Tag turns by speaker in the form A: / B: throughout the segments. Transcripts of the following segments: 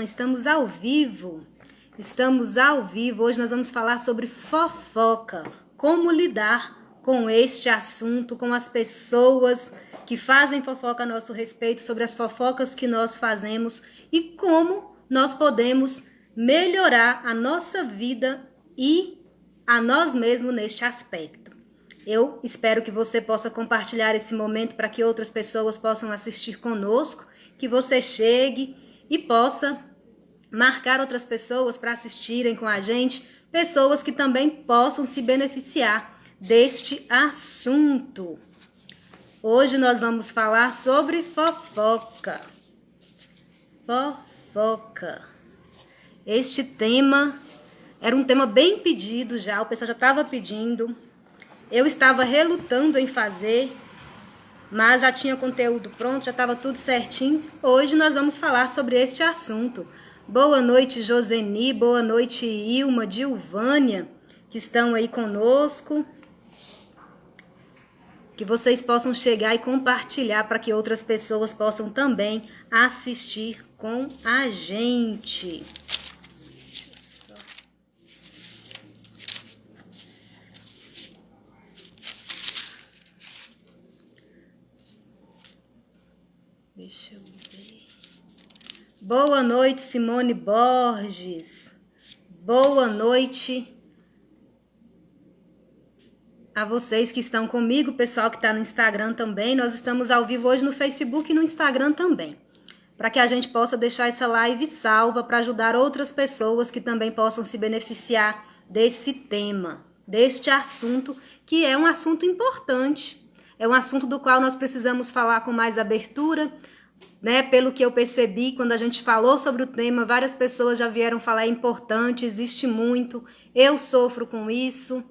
A: Estamos ao vivo. Hoje nós vamos falar sobre fofoca. Como lidar com este assunto, com as pessoas que fazem fofoca a nosso respeito, sobre as fofocas que nós fazemos e como nós podemos melhorar a nossa vida e a nós mesmos neste aspecto. Eu espero que você possa compartilhar esse momento para que outras pessoas possam assistir conosco, que você chegue e possa marcar outras pessoas para assistirem com a gente, pessoas que também possam se beneficiar deste assunto. Hoje nós vamos falar sobre fofoca. Fofoca. Este tema era um tema bem pedido já, o pessoal já estava pedindo. Eu estava relutando em fazer, mas já tinha conteúdo pronto, já estava tudo certinho. Hoje nós vamos falar sobre este assunto. Boa noite, Joseni, boa noite, Ilma, Dilvânia, que estão aí conosco. Que vocês possam chegar e compartilhar para que outras pessoas possam também assistir com a gente. Deixa eu ver. Boa noite, Simone Borges. Boa noite a vocês que estão comigo, pessoal que está no Instagram também. Nós estamos ao vivo hoje no Facebook e no Instagram também, para que a gente possa deixar essa live salva para ajudar outras pessoas que também possam se beneficiar desse tema, deste assunto, que é um assunto importante. É um assunto do qual nós precisamos falar com mais abertura, né? Pelo que eu percebi, quando a gente falou sobre o tema, várias pessoas já vieram falar, é importante, existe muito, eu sofro com isso.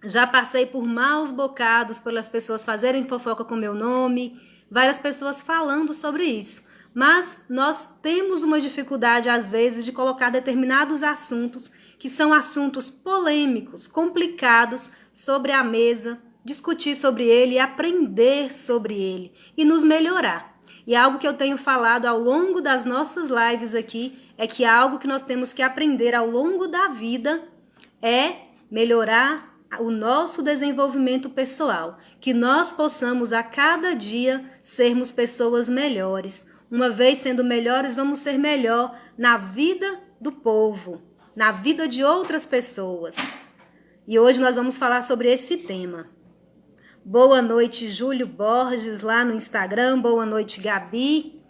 A: Já passei por maus bocados pelas pessoas fazerem fofoca com meu nome, várias pessoas falando sobre isso. Mas nós temos uma dificuldade, às vezes, de colocar determinados assuntos, que são assuntos polêmicos, complicados, sobre a mesa, discutir sobre ele e aprender sobre ele e nos melhorar. E algo que eu tenho falado ao longo das nossas lives aqui, é que algo que nós temos que aprender ao longo da vida é melhorar o nosso desenvolvimento pessoal, que nós possamos a cada dia sermos pessoas melhores. Uma vez sendo melhores, vamos ser melhor na vida do povo, na vida de outras pessoas. E hoje nós vamos falar sobre esse tema. Boa noite, Júlio Borges, lá no Instagram. Boa noite, Gabi.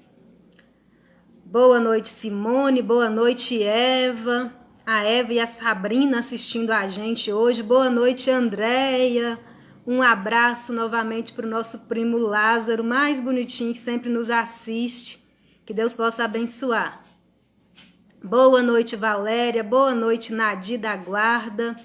A: Boa noite, Simone. Boa noite, Eva. A Eva e a Sabrina assistindo a gente hoje. Boa noite, Andréia. Um abraço novamente para o nosso primo Lázaro, mais bonitinho, que sempre nos assiste. Que Deus possa abençoar. Boa noite, Valéria. Boa noite, Nadir da Guarda.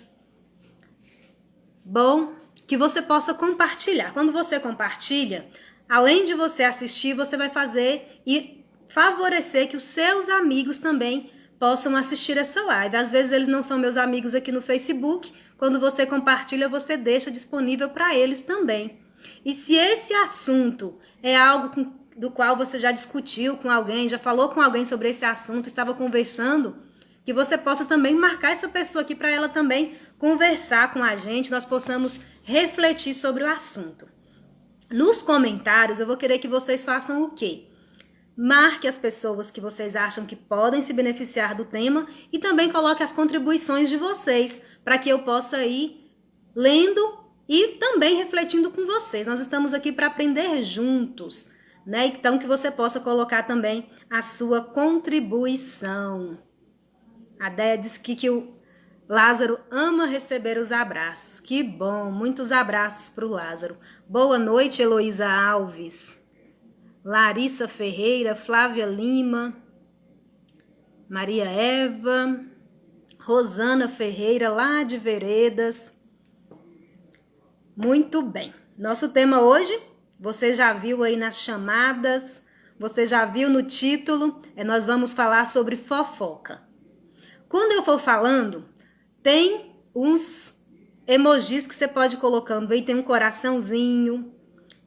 A: Bom, que você possa compartilhar. Quando você compartilha, além de você assistir, você vai fazer e favorecer que os seus amigos também possam assistir essa live. Às vezes eles não são meus amigos aqui no Facebook. Quando você compartilha, você deixa disponível para eles também. E se esse assunto é algo do qual você já discutiu com alguém, já falou com alguém sobre esse assunto, estava conversando, que você possa também marcar essa pessoa aqui para ela também conversar com a gente, nós possamos refletir sobre o assunto. Nos comentários, eu vou querer que vocês façam o quê? Marque as pessoas que vocês acham que podem se beneficiar do tema e também coloque as contribuições de vocês, para que eu possa ir lendo e também refletindo com vocês. Nós estamos aqui para aprender juntos, né? Então que você possa colocar também a sua contribuição. A Déia disse que o Lázaro ama receber os abraços. Que bom, muitos abraços para o Lázaro. Boa noite, Heloísa Alves. Larissa Ferreira, Flávia Lima, Maria Eva, Rosana Ferreira, lá de Veredas. Muito bem. Nosso tema hoje, você já viu aí nas chamadas, você já viu no título, nós vamos falar sobre fofoca. Quando eu for falando, tem uns emojis que você pode ir colocando aí, tem um coraçãozinho,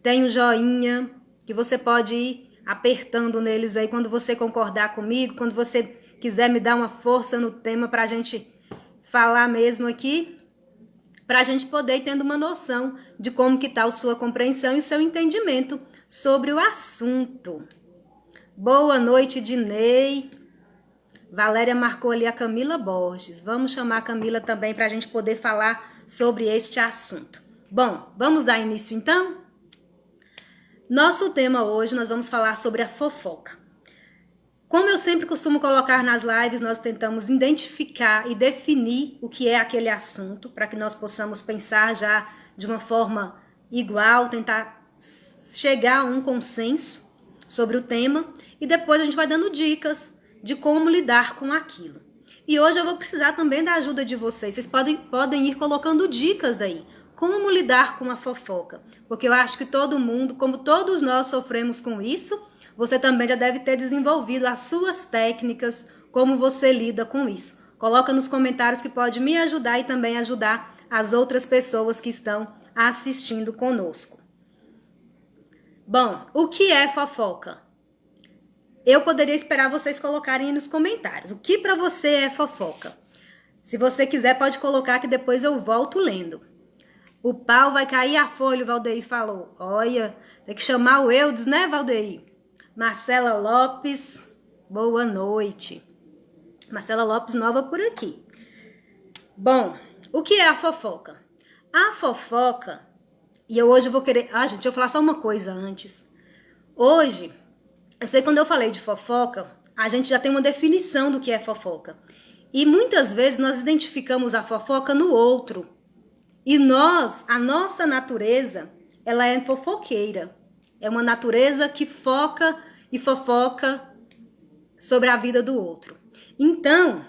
A: tem um joinha, que você pode ir apertando neles aí quando você concordar comigo, quando você quiser me dar uma força no tema para a gente falar mesmo aqui, para a gente poder ir tendo uma noção de como que está a sua compreensão e seu entendimento sobre o assunto. Boa noite, Dinei. Valéria marcou ali a Camila Borges. Vamos chamar a Camila também para a gente poder falar sobre este assunto. Bom, vamos dar início então? Nosso tema hoje, nós vamos falar sobre a fofoca. Como eu sempre costumo colocar nas lives, nós tentamos identificar e definir o que é aquele assunto, para que nós possamos pensar já de uma forma igual, tentar chegar a um consenso sobre o tema, e depois a gente vai dando dicas de como lidar com aquilo. E hoje eu vou precisar também da ajuda de vocês. Vocês podem ir colocando dicas aí. Como lidar com a fofoca? Porque eu acho que todo mundo, como todos nós sofremos com isso, você também já deve ter desenvolvido as suas técnicas, como você lida com isso. Coloca nos comentários que pode me ajudar e também ajudar as outras pessoas que estão assistindo conosco. Bom, o que é fofoca? Eu poderia esperar vocês colocarem aí nos comentários. O que para você é fofoca? Se você quiser, pode colocar que depois eu volto lendo. O pau vai cair a folha, o Valdeir falou. Olha, tem que chamar o Eudes, né, Valdeir? Marcela Lopes, boa noite. Marcela Lopes nova por aqui. Bom, o que é a fofoca? A fofoca, e eu hoje vou querer... gente, deixa eu falar só uma coisa antes. Hoje, eu sei que quando eu falei de fofoca, a gente já tem uma definição do que é fofoca. E muitas vezes nós identificamos a fofoca no outro. E a nossa natureza, ela é fofoqueira. É uma natureza que foca e fofoca sobre a vida do outro. Então,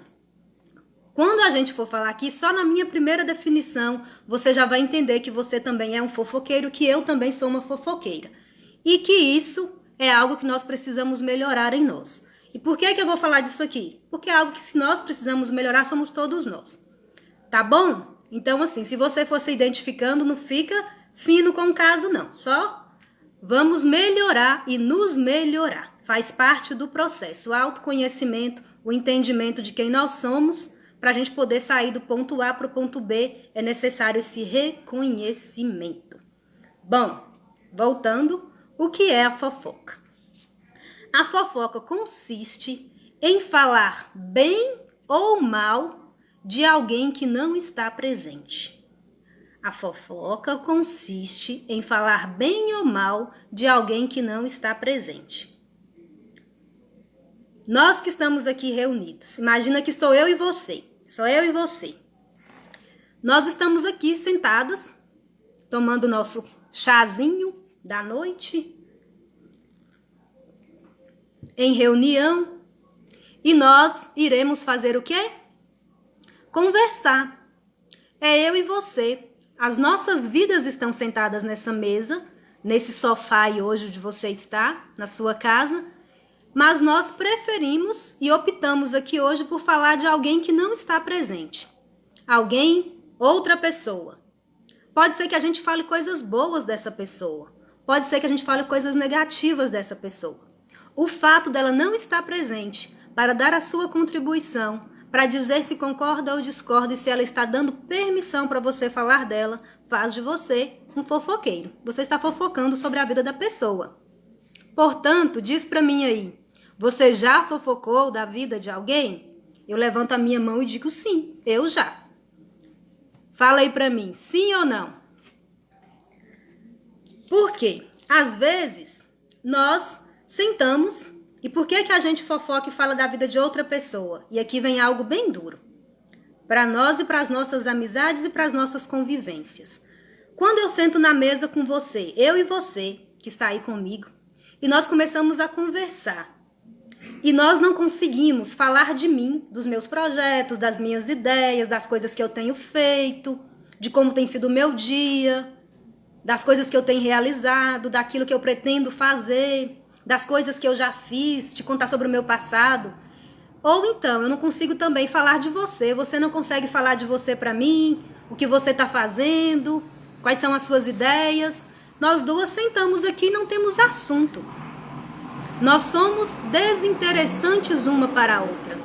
A: quando a gente for falar aqui, só na minha primeira definição, você já vai entender que você também é um fofoqueiro, que eu também sou uma fofoqueira. E que isso é algo que nós precisamos melhorar em nós. E por que eu vou falar disso aqui? Porque é algo que se nós precisamos melhorar, somos todos nós. Tá bom? Então, assim, se você for se identificando, não fica fino com o caso, não. Só vamos melhorar e nos melhorar. Faz parte do processo. O autoconhecimento, o entendimento de quem nós somos, para a gente poder sair do ponto A para o ponto B, é necessário esse reconhecimento. Bom, voltando, o que é a fofoca? A fofoca consiste em falar bem ou mal de alguém que não está presente. A fofoca consiste em falar bem ou mal de alguém que não está presente. Nós que estamos aqui reunidos, imagina que estou eu e você, só eu e você. Nós estamos aqui sentadas, tomando nosso chazinho da noite, em reunião, e nós iremos fazer o quê? Conversar. É eu e você. As nossas vidas estão sentadas nessa mesa, nesse sofá aí hoje onde você está, na sua casa, mas nós preferimos e optamos aqui hoje por falar de alguém que não está presente. Alguém, outra pessoa. Pode ser que a gente fale coisas boas dessa pessoa. Pode ser que a gente fale coisas negativas dessa pessoa. O fato dela não estar presente para dar a sua contribuição, para dizer se concorda ou discorda e se ela está dando permissão para você falar dela, faz de você um fofoqueiro. Você está fofocando sobre a vida da pessoa. Portanto, diz para mim aí, você já fofocou da vida de alguém? Eu levanto a minha mão e digo sim, eu já. Fala aí para mim, sim ou não? Por quê? Às vezes, nós sentamos... E por que a gente fofoca e fala da vida de outra pessoa? E aqui vem algo bem duro. Para nós e para as nossas amizades e para as nossas convivências. Quando eu sento na mesa com você, eu e você, que está aí comigo, e nós começamos a conversar, e nós não conseguimos falar de mim, dos meus projetos, das minhas ideias, das coisas que eu tenho feito, de como tem sido o meu dia, das coisas que eu tenho realizado, daquilo que eu pretendo fazer... das coisas que eu já fiz, te contar sobre o meu passado. Ou então, eu não consigo também falar de você, você não consegue falar de você para mim, o que você está fazendo, quais são as suas ideias. Nós duas sentamos aqui e não temos assunto. Nós somos desinteressantes uma para a outra.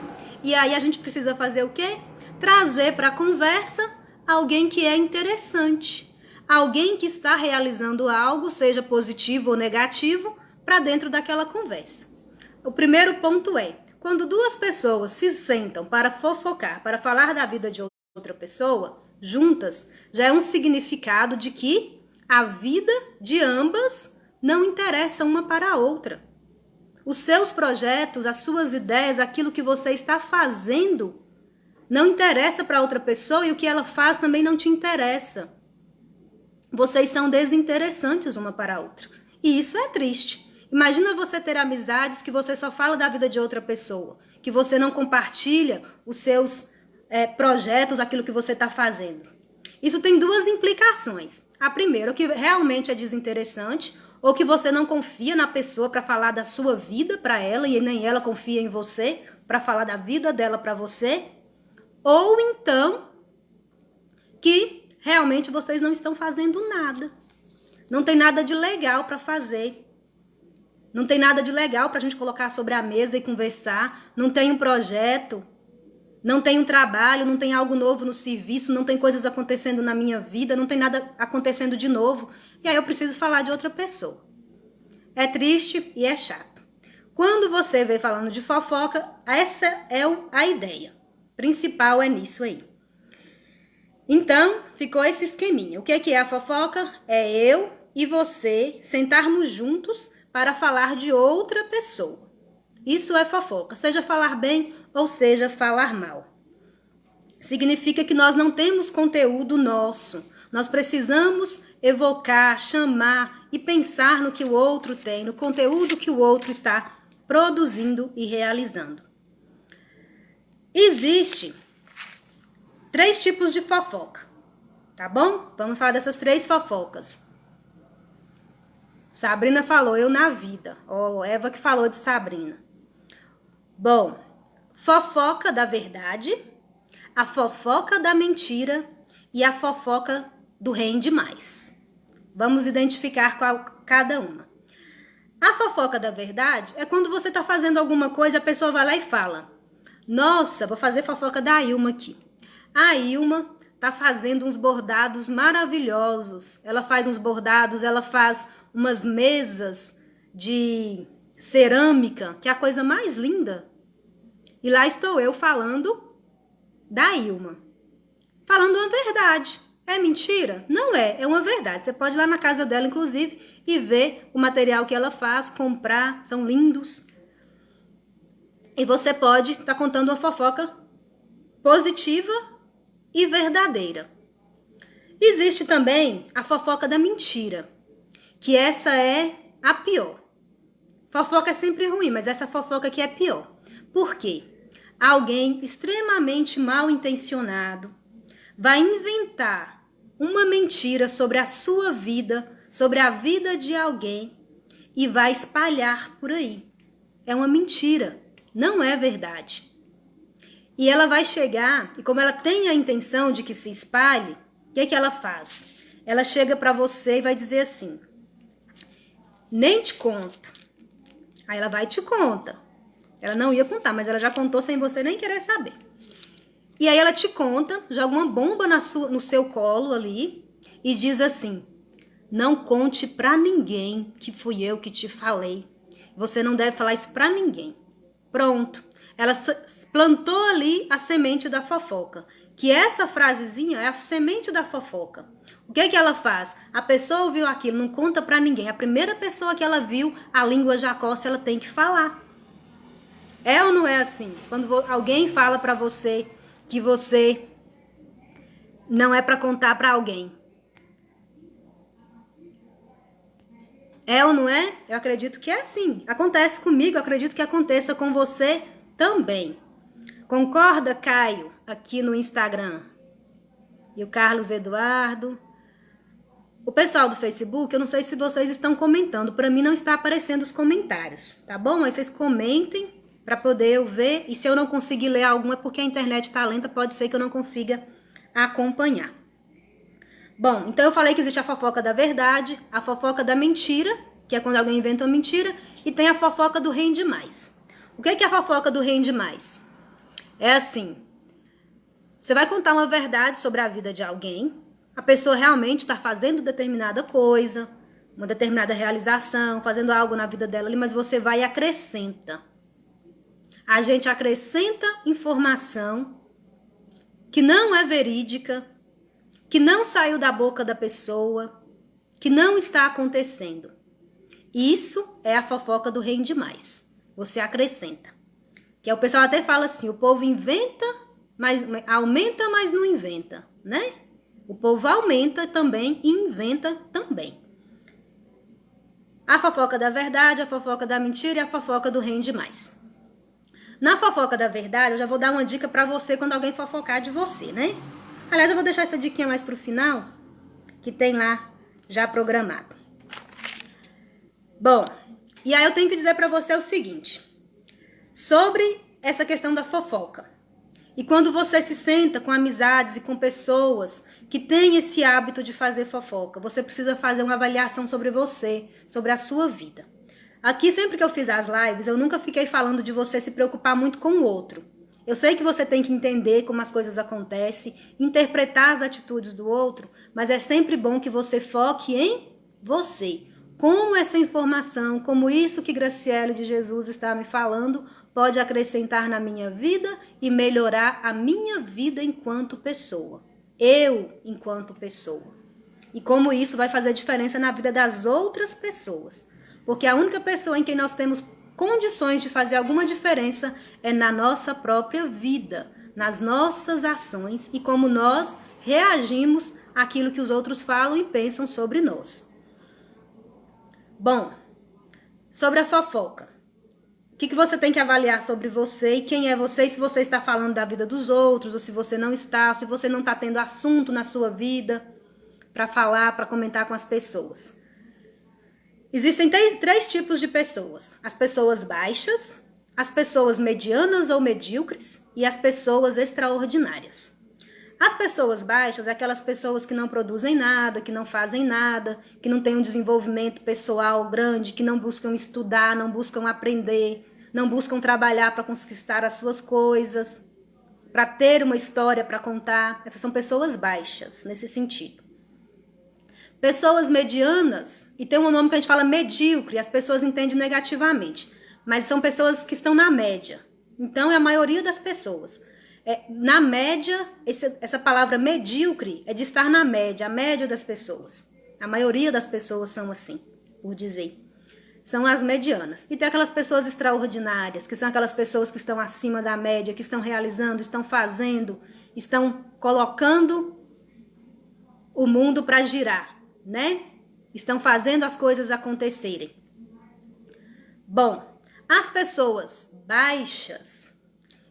A: E aí a gente precisa fazer o quê? Trazer para a conversa alguém que é interessante. Alguém que está realizando algo, seja positivo ou negativo, para dentro daquela conversa. O primeiro ponto é, quando duas pessoas se sentam para fofocar, para falar da vida de outra pessoa, juntas, já é um significado de que a vida de ambas não interessa uma para a outra. Os seus projetos, as suas ideias, aquilo que você está fazendo, não interessa para outra pessoa e o que ela faz também não te interessa. Vocês são desinteressantes uma para a outra. E isso é triste. Imagina você ter amizades que você só fala da vida de outra pessoa, que você não compartilha os seus projetos, aquilo que você está fazendo. Isso tem duas implicações. A primeira, que realmente é desinteressante, ou que você não confia na pessoa para falar da sua vida para ela e nem ela confia em você para falar da vida dela para você, ou então que realmente vocês não estão fazendo nada. Não tem nada de legal para fazer. Não tem nada de legal para a gente colocar sobre a mesa e conversar. Não tem um projeto, não tem um trabalho, não tem algo novo no serviço, não tem coisas acontecendo na minha vida, não tem nada acontecendo de novo. E aí eu preciso falar de outra pessoa. É triste e é chato. Quando você vê falando de fofoca, essa é a ideia. Principal é nisso aí. Então, ficou esse esqueminha. O que é a fofoca? É eu e você sentarmos juntos para falar de outra pessoa. Isso é fofoca, seja falar bem ou seja falar mal. Significa que nós não temos conteúdo nosso. Nós precisamos evocar, chamar e pensar no que o outro tem, no conteúdo que o outro está produzindo e realizando. Existem 3 tipos de fofoca, tá bom? Vamos falar dessas 3 fofocas. Sabrina falou, eu na vida. Eva que falou de Sabrina. Bom, fofoca da verdade, a fofoca da mentira e a fofoca do rende mais. Vamos identificar cada uma. A fofoca da verdade é quando você está fazendo alguma coisa, a pessoa vai lá e fala: nossa, vou fazer fofoca da Ilma aqui. A Ilma tá fazendo uns bordados maravilhosos. Ela faz uns bordados, ela faz umas mesas de cerâmica, que é a coisa mais linda. E lá estou eu falando da Ilma. Falando uma verdade. É mentira? Não é, é uma verdade. Você pode ir lá na casa dela, inclusive, e ver o material que ela faz, comprar, são lindos. E você pode estar contando uma fofoca positiva e verdadeira. Existe também a fofoca da mentira, que essa é a pior. Fofoca é sempre ruim, mas essa fofoca aqui é pior. Por quê? Alguém extremamente mal intencionado vai inventar uma mentira sobre a sua vida, sobre a vida de alguém e vai espalhar por aí. É uma mentira, não é verdade. E ela vai chegar, e como ela tem a intenção de que se espalhe, o que ela faz? Ela chega para você e vai dizer assim: nem te conto. Aí ela vai e te conta. Ela não ia contar, mas ela já contou sem você nem querer saber. E aí ela te conta, joga uma bomba no seu colo ali e diz assim: não conte pra ninguém que fui eu que te falei. Você não deve falar isso pra ninguém. Pronto. Ela plantou ali a semente da fofoca. Que essa frasezinha é a semente da fofoca. O que ela faz? A pessoa ouviu aquilo, não conta pra ninguém. A primeira pessoa que ela viu, a língua já coça, ela tem que falar. É ou não é assim? Quando alguém fala pra você que você não é pra contar pra alguém. É ou não é? Eu acredito que é assim. Acontece comigo, eu acredito que aconteça com você também. Concorda, Caio? Aqui no Instagram. E o Carlos Eduardo. O pessoal do Facebook, eu não sei se vocês estão comentando. Para mim não está aparecendo os comentários, tá bom? Mas vocês comentem para poder eu ver. E se eu não conseguir ler algum é porque a internet está lenta. Pode ser que eu não consiga acompanhar. Bom, então eu falei que existe a fofoca da verdade, a fofoca da mentira, que é quando alguém inventa uma mentira, e tem a fofoca do rende mais. O que é a fofoca do rende mais? É assim, você vai contar uma verdade sobre a vida de alguém, a pessoa realmente está fazendo determinada coisa, uma determinada realização, fazendo algo na vida dela ali, mas você vai e acrescenta. A gente acrescenta informação que não é verídica, que não saiu da boca da pessoa, que não está acontecendo. Isso é a fofoca do rende mais. Você acrescenta. Que o pessoal até fala assim, o povo inventa, mas aumenta, mas não inventa, né? O povo aumenta também e inventa também. A fofoca da verdade, a fofoca da mentira e a fofoca do rende mais. Na fofoca da verdade, eu já vou dar uma dica pra você quando alguém fofocar de você, né? Aliás, eu vou deixar essa diquinha mais pro final, que tem lá já programado. Bom, e aí eu tenho que dizer pra você o seguinte, sobre essa questão da fofoca. E quando você se senta com amizades e com pessoas que têm esse hábito de fazer fofoca, você precisa fazer uma avaliação sobre você, sobre a sua vida. Aqui, sempre que eu fiz as lives, eu nunca fiquei falando de você se preocupar muito com o outro. Eu sei que você tem que entender como as coisas acontecem, interpretar as atitudes do outro, mas é sempre bom que você foque em você. Como essa informação, como isso que Graciele de Jesus está me falando, pode acrescentar na minha vida e melhorar a minha vida enquanto pessoa. Eu, enquanto pessoa. E como isso vai fazer diferença na vida das outras pessoas. Porque a única pessoa em quem nós temos condições de fazer alguma diferença é na nossa própria vida, nas nossas ações e como nós reagimos àquilo que os outros falam e pensam sobre nós. Bom, sobre a fofoca. O que você tem que avaliar sobre você e quem é você, e se você está falando da vida dos outros, ou se você não está, ou se você não está tendo assunto na sua vida para falar, para comentar com as pessoas. Existem três tipos de pessoas. As pessoas baixas, as pessoas medianas ou medíocres e as pessoas extraordinárias. As pessoas baixas é aquelas pessoas que não produzem nada, que não fazem nada, que não têm um desenvolvimento pessoal grande, que não buscam estudar, não buscam aprender, não buscam trabalhar para conquistar as suas coisas, para ter uma história para contar. Essas são pessoas baixas, nesse sentido. Pessoas medianas, e tem um nome que a gente fala medíocre, as pessoas entendem negativamente, mas são pessoas que estão na média. Então, é a maioria das pessoas. Na média, essa palavra medíocre é de estar na média, a média das pessoas. A maioria das pessoas são assim, por dizer. São as medianas. E tem aquelas pessoas extraordinárias, que são aquelas pessoas que estão acima da média, que estão realizando, estão fazendo, estão colocando o mundo para girar, né? Estão fazendo as coisas acontecerem. Bom, as pessoas baixas,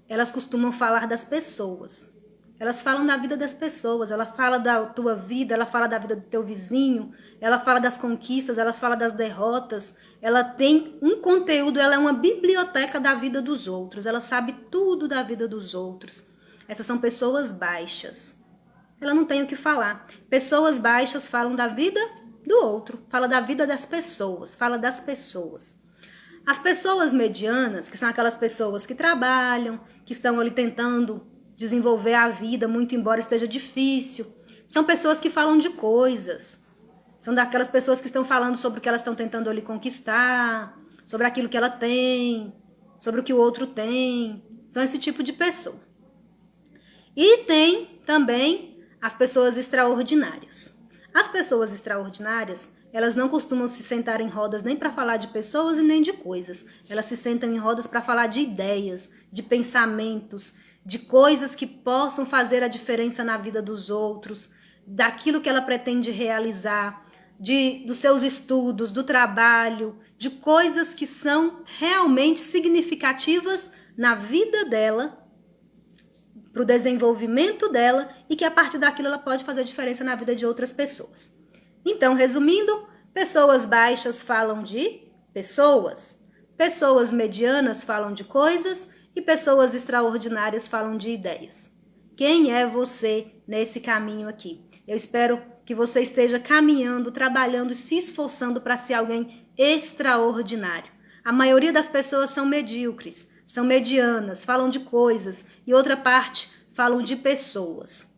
A: elas costumam falar das pessoas. Elas falam da vida das pessoas, ela fala da tua vida, ela fala da vida do teu vizinho, ela fala das conquistas, ela fala das derrotas. Ela tem um conteúdo, ela é uma biblioteca da vida dos outros, ela sabe tudo da vida dos outros. Essas são pessoas baixas. Ela não tem o que falar. Pessoas baixas falam da vida do outro, fala da vida das pessoas, fala das pessoas. As pessoas medianas, que são aquelas pessoas que trabalham, que estão ali tentando desenvolver a vida, muito embora esteja difícil, são pessoas que falam de coisas. São daquelas pessoas que estão falando sobre o que elas estão tentando ali conquistar, sobre aquilo que ela tem, sobre o que o outro tem. São esse tipo de pessoa. E tem também as pessoas extraordinárias. As pessoas extraordinárias, elas não costumam se sentar em rodas nem para falar de pessoas e nem de coisas. Elas se sentam em rodas para falar de ideias, de pensamentos, de coisas que possam fazer a diferença na vida dos outros, daquilo que ela pretende realizar, dos seus estudos, do trabalho, de coisas que são realmente significativas na vida dela, para o desenvolvimento dela e que a partir daquilo ela pode fazer diferença na vida de outras pessoas. Então, resumindo, pessoas baixas falam de pessoas, pessoas medianas falam de coisas e pessoas extraordinárias falam de ideias. Quem é você nesse caminho aqui? Eu espero que você esteja caminhando, trabalhando, se esforçando para ser alguém extraordinário. A maioria das pessoas são medíocres, são medianas, falam de coisas, e outra parte falam de pessoas.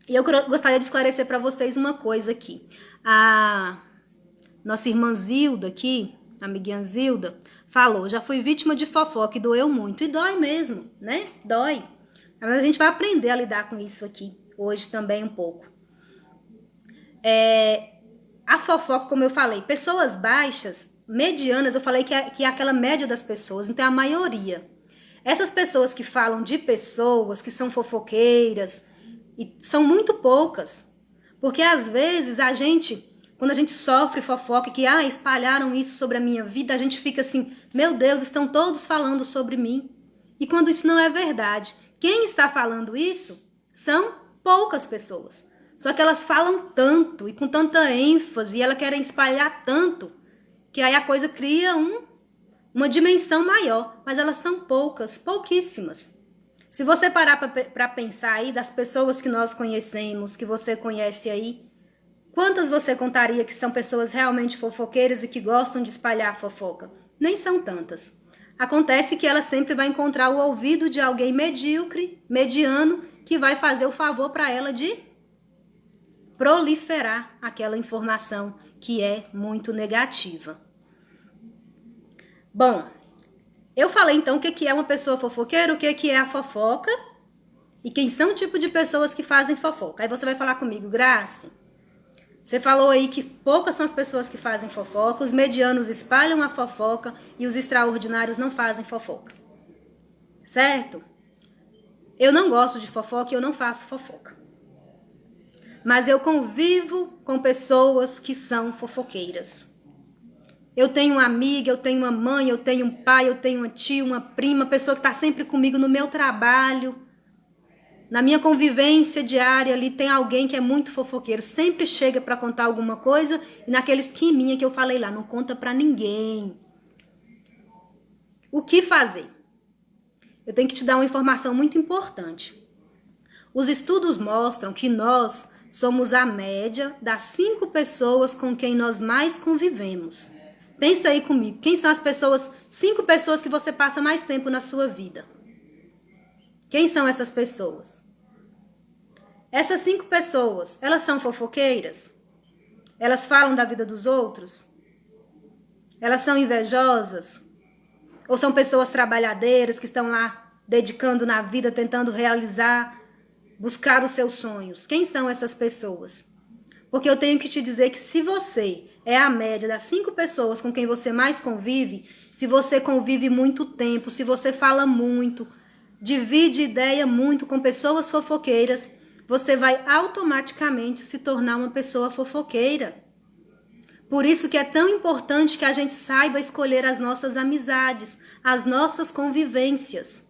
A: E eu gostaria de esclarecer para vocês uma coisa aqui. A nossa irmã Zilda aqui, a amiguinha Zilda, falou, já fui vítima de fofoca e doeu muito. E dói mesmo, né? Dói. Mas a gente vai aprender a lidar com isso aqui, hoje também um pouco. A fofoca, como eu falei, pessoas baixas, medianas, eu falei que é aquela média das pessoas, então é a maioria. Essas pessoas que falam de pessoas, que são fofoqueiras, e são muito poucas. Porque às vezes quando a gente sofre fofoca, que espalharam isso sobre a minha vida, a gente fica assim, meu Deus, estão todos falando sobre mim. E quando isso não é verdade, quem está falando isso são poucas pessoas. Só que elas falam tanto e com tanta ênfase, e elas querem espalhar tanto, que aí a coisa cria uma dimensão maior. Mas elas são poucas, pouquíssimas. Se você parar para pensar aí das pessoas que nós conhecemos, que você conhece aí, quantas você contaria que são pessoas realmente fofoqueiras e que gostam de espalhar fofoca? Nem são tantas. Acontece que ela sempre vai encontrar o ouvido de alguém medíocre, mediano, que vai fazer o favor para ela de proliferar aquela informação que é muito negativa. Bom, eu falei então o que é uma pessoa fofoqueira, o que é a fofoca e quem são o tipo de pessoas que fazem fofoca. Aí você vai falar comigo, Grace, você falou aí que poucas são as pessoas que fazem fofoca, os medianos espalham a fofoca e os extraordinários não fazem fofoca. Certo? Eu não gosto de fofoca e eu não faço fofoca. Mas eu convivo com pessoas que são fofoqueiras. Eu tenho uma amiga, eu tenho uma mãe, eu tenho um pai, eu tenho uma tia, uma prima, pessoa que está sempre comigo no meu trabalho. Na minha convivência diária ali tem alguém que é muito fofoqueiro. Sempre chega para contar alguma coisa e naquele esqueminha que eu falei lá, não conta para ninguém. O que fazer? Eu tenho que te dar uma informação muito importante. Os estudos mostram que nós somos a média das 5 pessoas com quem nós mais convivemos. Pensa aí comigo, quem são as 5 pessoas que você passa mais tempo na sua vida? Quem são essas pessoas? Essas 5 pessoas, elas são fofoqueiras? Elas falam da vida dos outros? Elas são invejosas? Ou são pessoas trabalhadeiras que estão lá dedicando na vida, tentando realizar, buscar os seus sonhos? Quem são essas pessoas? Porque eu tenho que te dizer que se você é a média das 5 pessoas com quem você mais convive, se você convive muito tempo, se você fala muito, divide ideia muito com pessoas fofoqueiras, você vai automaticamente se tornar uma pessoa fofoqueira. Por isso que é tão importante que a gente saiba escolher as nossas amizades, as nossas convivências.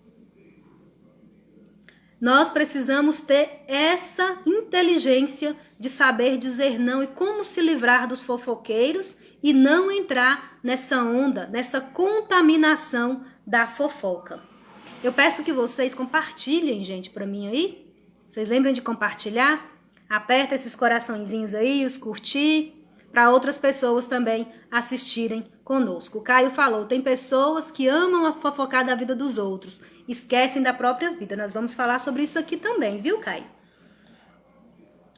A: Nós precisamos ter essa inteligência de saber dizer não e como se livrar dos fofoqueiros e não entrar nessa onda, nessa contaminação da fofoca. Eu peço que vocês compartilhem, gente, para mim aí. Vocês lembram de compartilhar? Aperta esses coraçõezinhos aí, os curtir, para outras pessoas também assistirem conosco. O Caio falou, tem pessoas que amam a fofocar da vida dos outros, esquecem da própria vida. Nós vamos falar sobre isso aqui também, viu, Caio?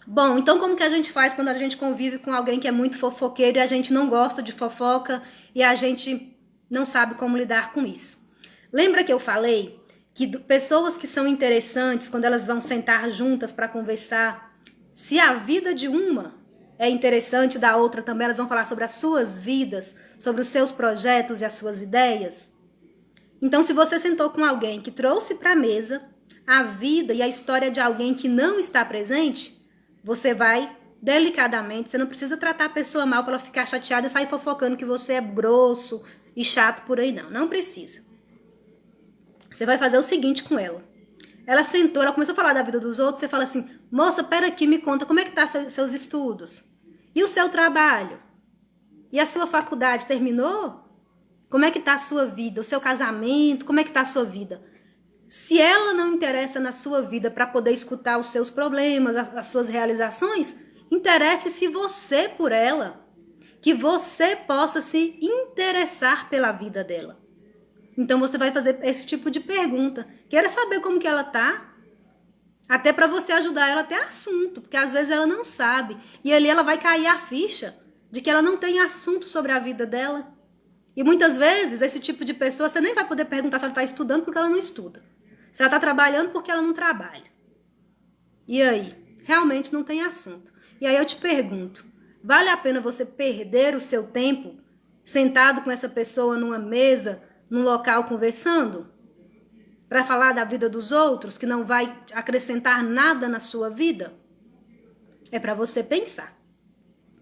A: Bom, então como que a gente faz quando a gente convive com alguém que é muito fofoqueiro e a gente não gosta de fofoca e a gente não sabe como lidar com isso? Lembra que eu falei que pessoas que são interessantes, quando elas vão sentar juntas para conversar, se a vida de uma é interessante, da outra também, elas vão falar sobre as suas vidas, sobre os seus projetos e as suas ideias? Então, se você sentou com alguém que trouxe para a mesa a vida e a história de alguém que não está presente, você vai delicadamente, você não precisa tratar a pessoa mal para ela ficar chateada e sair fofocando que você é grosso e chato por aí, não. Não precisa. Você vai fazer o seguinte com ela. Ela sentou, ela começou a falar da vida dos outros, você fala assim, moça, pera aqui, me conta, como é que tá seus estudos? E o seu trabalho? E a sua faculdade terminou? Como é que tá a sua vida? O seu casamento, como é que tá a sua vida? Se ela não interessa na sua vida para poder escutar os seus problemas, as suas realizações, interesse-se você por ela. que você possa se interessar pela vida dela. Então você vai fazer esse tipo de pergunta. Queira saber como que ela tá, até para você ajudar ela a ter assunto, porque às vezes ela não sabe. E ali ela vai cair a ficha de que ela não tem assunto sobre a vida dela. E muitas vezes esse tipo de pessoa você nem vai poder perguntar se ela está estudando porque ela não estuda. Se ela está trabalhando porque ela não trabalha. E aí? Realmente não tem assunto. E aí eu te pergunto, vale a pena você perder o seu tempo sentado com essa pessoa numa mesa, num local conversando? Para falar da vida dos outros, que não vai acrescentar nada na sua vida? É para você pensar,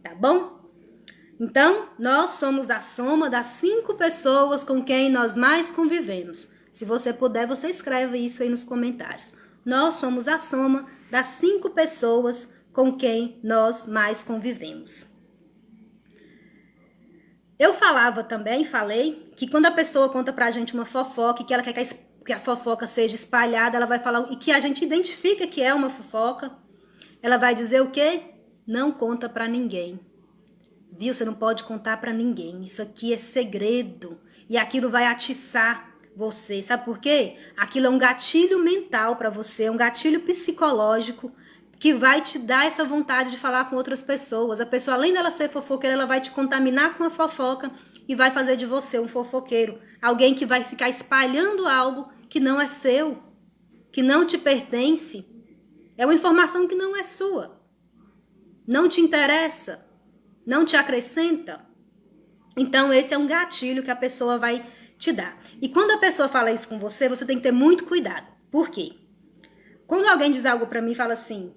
A: tá bom? Então, nós somos a soma das 5 pessoas com quem nós mais convivemos. Se você puder, você escreve isso aí nos comentários. Nós somos a soma das 5 pessoas com quem nós mais convivemos. Eu falei, que quando a pessoa conta pra gente uma fofoca e que ela quer que a fofoca seja espalhada, ela vai falar, e que a gente identifica que é uma fofoca, ela vai dizer o quê? Não conta pra ninguém. Viu? Você não pode contar pra ninguém. Isso aqui é segredo. E aquilo vai atiçar você. Sabe por quê? Aquilo é um gatilho mental pra você, é um gatilho psicológico que vai te dar essa vontade de falar com outras pessoas. A pessoa, além dela ser fofoqueira, ela vai te contaminar com a fofoca e vai fazer de você um fofoqueiro. Alguém que vai ficar espalhando algo que não é seu, que não te pertence. É uma informação que não é sua. Não te interessa. Não te acrescenta. Então esse é um gatilho que a pessoa vai te dar. E quando a pessoa fala isso com você, você tem que ter muito cuidado. Por quê? Quando alguém diz algo pra mim e fala assim,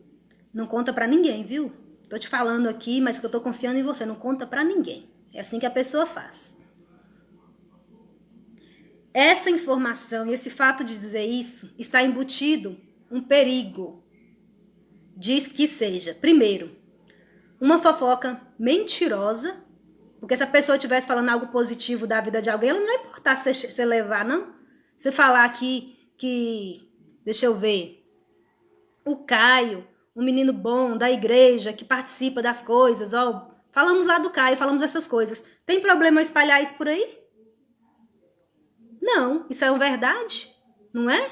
A: não conta pra ninguém, viu? Tô te falando aqui, mas que eu tô confiando em você, não conta pra ninguém. É assim que a pessoa faz. Essa informação e esse fato de dizer isso está embutido um perigo. Diz que seja, primeiro, uma fofoca mentirosa, porque se a pessoa estivesse falando algo positivo da vida de alguém, ela não vai importar se você levar, não. Você falar aqui que, deixa eu ver, o Caio, um menino bom da igreja, que participa das coisas, ó, falamos lá do Caio, falamos dessas coisas. Tem problema eu espalhar isso por aí? Não, isso é uma verdade, não é?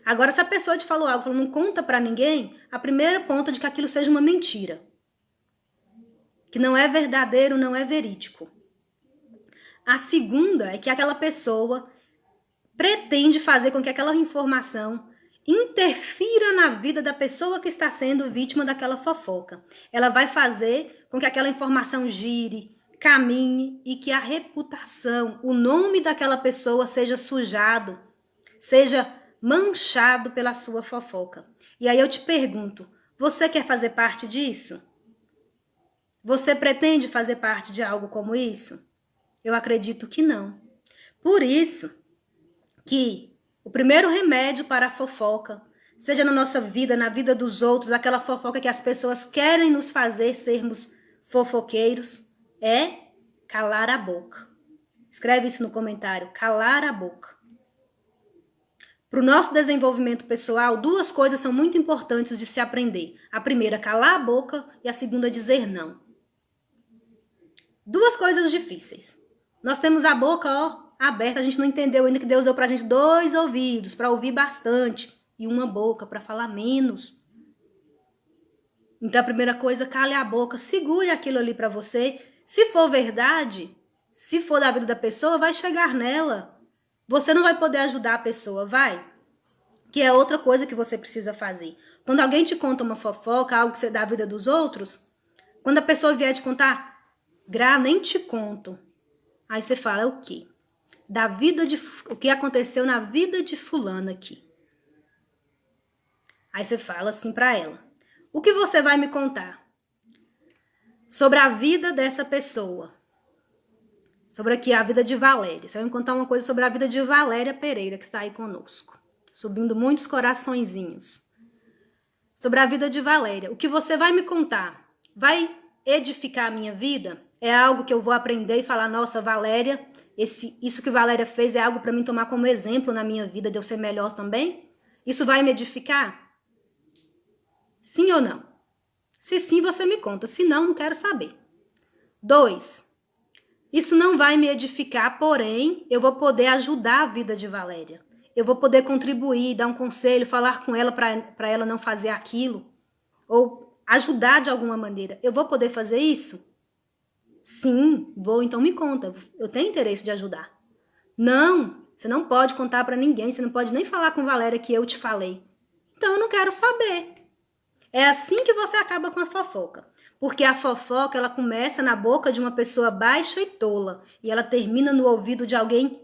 A: Agora, se a pessoa te falou algo, não conta pra ninguém, a primeira ponta de que aquilo seja uma mentira. Que não é verdadeiro, não é verídico. A segunda é que aquela pessoa pretende fazer com que aquela informação interfira na vida da pessoa que está sendo vítima daquela fofoca. Ela vai fazer com que aquela informação gire, caminhe e que a reputação, o nome daquela pessoa seja sujado, seja manchado pela sua fofoca. E aí eu te pergunto, você quer fazer parte disso? Você pretende fazer parte de algo como isso? Eu acredito que não. Por isso que o primeiro remédio para a fofoca, seja na nossa vida, na vida dos outros, aquela fofoca que as pessoas querem nos fazer sermos fofoqueiros, é calar a boca. Escreve isso no comentário, calar a boca. Para o nosso desenvolvimento pessoal, 2 coisas são muito importantes de se aprender. A primeira, calar a boca, e a segunda, dizer não. 2 coisas difíceis. Nós temos a boca, ó, aberta, a gente não entendeu ainda que Deus deu pra gente 2 ouvidos para ouvir bastante e uma boca para falar menos. Então a primeira coisa, cale a boca, segure aquilo ali para você. Se for verdade, se for da vida da pessoa, vai chegar nela. Você não vai poder ajudar a pessoa, vai? Que é outra coisa que você precisa fazer. Quando alguém te conta uma fofoca, algo que você dá da vida dos outros, quando a pessoa vier te contar, Gra, nem te conto. Aí você fala, o quê? O que aconteceu na vida de fulana aqui. Aí você fala assim pra ela, o que você vai me contar? Sobre a vida dessa pessoa. Sobre aqui a vida de Valéria. Você vai me contar uma coisa sobre a vida de Valéria Pereira, que está aí conosco. Subindo muitos coraçõezinhos. Sobre a vida de Valéria. O que você vai me contar vai edificar a minha vida? É algo que eu vou aprender e falar, nossa, Valéria, isso que Valéria fez é algo para mim tomar como exemplo na minha vida, de eu ser melhor também? Isso vai me edificar? Sim ou não? Se sim, você me conta. Se não, não quero saber. 2. Isso não vai me edificar, porém, eu vou poder ajudar a vida de Valéria. Eu vou poder contribuir, dar um conselho, falar com ela para ela não fazer aquilo. Ou ajudar de alguma maneira. Eu vou poder fazer isso? Sim, vou, então me conta. Eu tenho interesse de ajudar. Não, você não pode contar para ninguém. Você não pode nem falar com Valéria que eu te falei. Então eu não quero saber. É assim que você acaba com a fofoca. Porque a fofoca, ela começa na boca de uma pessoa baixa e tola. E ela termina no ouvido de alguém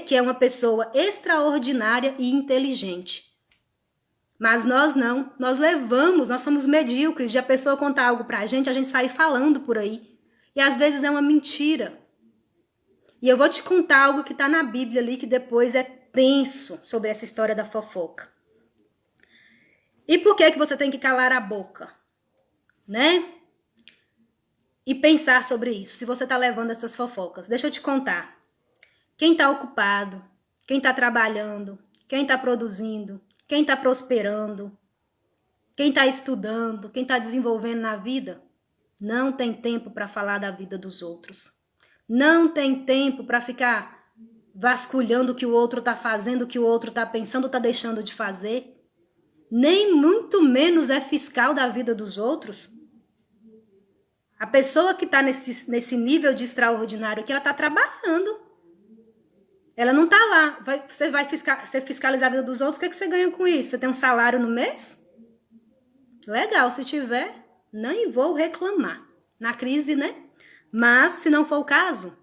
A: que é uma pessoa extraordinária e inteligente. Mas nós não. Nós levamos, nós somos medíocres de a pessoa contar algo pra gente, a gente sair falando por aí. E às vezes é uma mentira. E eu vou te contar algo que tá na Bíblia ali, que depois é tenso sobre essa história da fofoca. E por que você tem que calar a boca? Né? E pensar sobre isso, se você tá levando essas fofocas. Deixa eu te contar. Quem tá ocupado, quem tá trabalhando, quem tá produzindo, quem tá prosperando, quem tá estudando, quem tá desenvolvendo na vida, não tem tempo para falar da vida dos outros. Não tem tempo para ficar vasculhando o que o outro tá fazendo, o que o outro tá pensando, tá deixando de fazer. Nem muito menos é fiscal da vida dos outros. A pessoa que está nesse nível de extraordinário que ela está trabalhando. Ela não está lá. Você vai fiscalizar a vida dos outros, o que você ganha com isso? Você tem um salário no mês? Legal, se tiver, nem vou reclamar. Na crise, né? Mas, se não for o caso,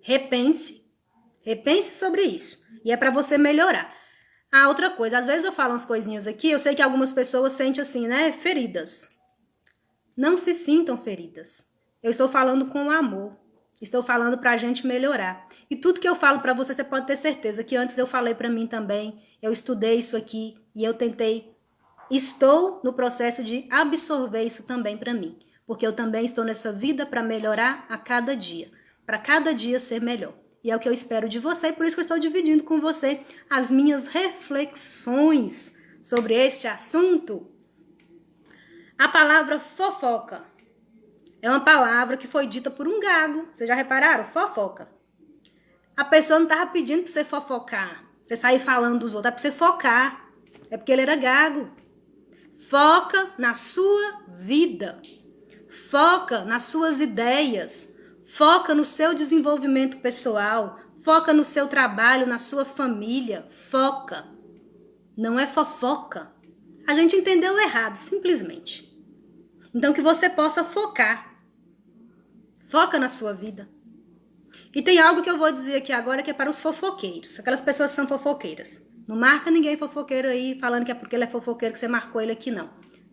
A: repense. Repense sobre isso. E é para você melhorar. Ah, outra coisa, às vezes eu falo umas coisinhas aqui, eu sei que algumas pessoas sentem assim, né? Feridas. Não se sintam feridas. Eu estou falando com amor. Estou falando para a gente melhorar. E tudo que eu falo para você pode ter certeza que antes eu falei para mim também. Eu estudei isso aqui e eu tentei. Estou no processo de absorver isso também para mim. Porque eu também estou nessa vida para melhorar a cada dia. Para cada dia ser melhor. E é o que eu espero de você, e por isso que eu estou dividindo com você as minhas reflexões sobre este assunto. A palavra fofoca é uma palavra que foi dita por um gago. Vocês já repararam? Fofoca. A pessoa não estava pedindo para você fofocar, você sair falando dos outros, é para você focar. É porque ele era gago. Foca na sua vida. Foca nas suas ideias. Foca no seu desenvolvimento pessoal. Foca no seu trabalho, na sua família. Foca. Não é fofoca. A gente entendeu errado, simplesmente. Então que você possa focar. Foca na sua vida. E tem algo que eu vou dizer aqui agora que é para os fofoqueiros. Aquelas pessoas que são fofoqueiras. Não marca ninguém fofoqueiro aí falando que é porque ele é fofoqueiro que você marcou ele aqui, não.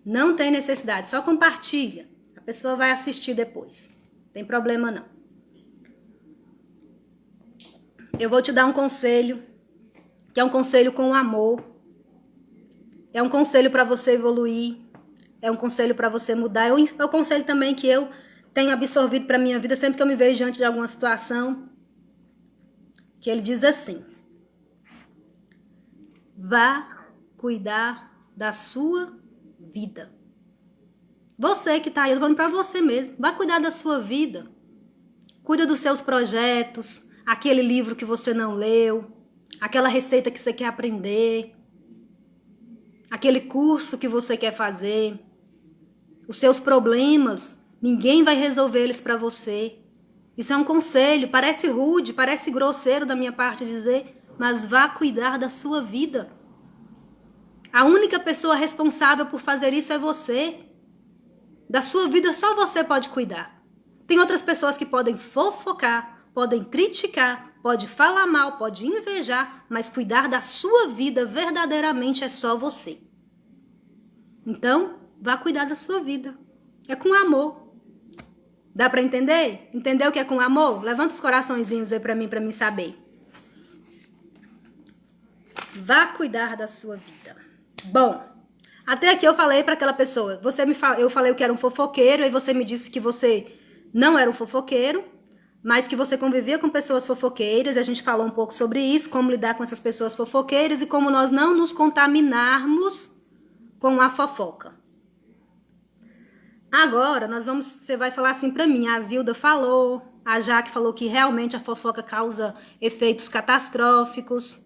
A: Não tem necessidade, só compartilha. A pessoa vai assistir depois. Não tem problema não. Eu vou te dar um conselho, que é um conselho com amor. É um conselho para você evoluir. É um conselho para você mudar. É um conselho também que eu tenho absorvido para minha vida sempre que eu me vejo diante de alguma situação. Que ele diz assim: vá cuidar da sua vida. Você que tá aí, eu tô falando para você mesmo. Vá cuidar da sua vida. Cuida dos seus projetos, aquele livro que você não leu, aquela receita que você quer aprender, aquele curso que você quer fazer. Os seus problemas, ninguém vai resolver eles para você. Isso é um conselho, parece rude, parece grosseiro da minha parte dizer, mas vá cuidar da sua vida. A única pessoa responsável por fazer isso é você. Da sua vida só você pode cuidar. Tem outras pessoas que podem fofocar, podem criticar, pode falar mal, pode invejar, mas cuidar da sua vida verdadeiramente é só você. Então, vá cuidar da sua vida. É com amor. Dá pra entender? Entendeu o que é com amor? Levanta os coraçõezinhos aí pra mim saber. Vá cuidar da sua vida. Bom, até aqui eu falei pra aquela pessoa. Eu falei que era um fofoqueiro, e você me disse que você não era um fofoqueiro, mas que você convivia com pessoas fofoqueiras. A gente falou um pouco sobre isso, como lidar com essas pessoas fofoqueiras e como nós não nos contaminarmos com a fofoca. Agora, você vai falar assim pra mim, a Zilda falou, a Jaque falou que realmente a fofoca causa efeitos catastróficos.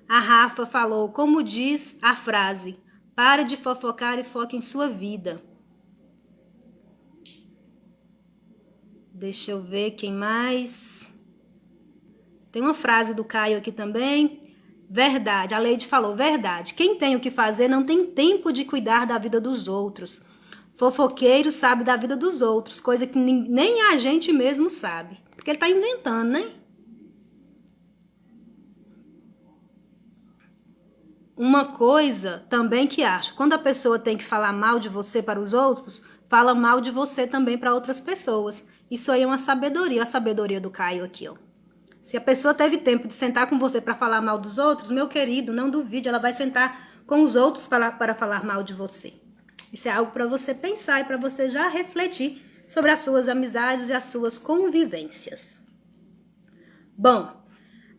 A: A Rafa falou, como diz a frase, pare de fofocar e foque em sua vida. Deixa eu ver quem mais. Tem uma frase do Caio aqui também. Verdade, a Leide falou, verdade. Quem tem o que fazer não tem tempo de cuidar da vida dos outros. Fofoqueiro sabe da vida dos outros, coisa que nem a gente mesmo sabe. Porque ele tá inventando, né? Uma coisa também que acho, quando a pessoa tem que falar mal de você para os outros, fala mal de você também para outras pessoas. Isso aí é uma sabedoria, a sabedoria do Caio aqui, ó. Se a pessoa teve tempo de sentar com você para falar mal dos outros, meu querido, não duvide, ela vai sentar com os outros para falar mal de você. Isso é algo para você pensar e para você já refletir sobre as suas amizades e as suas convivências. Bom,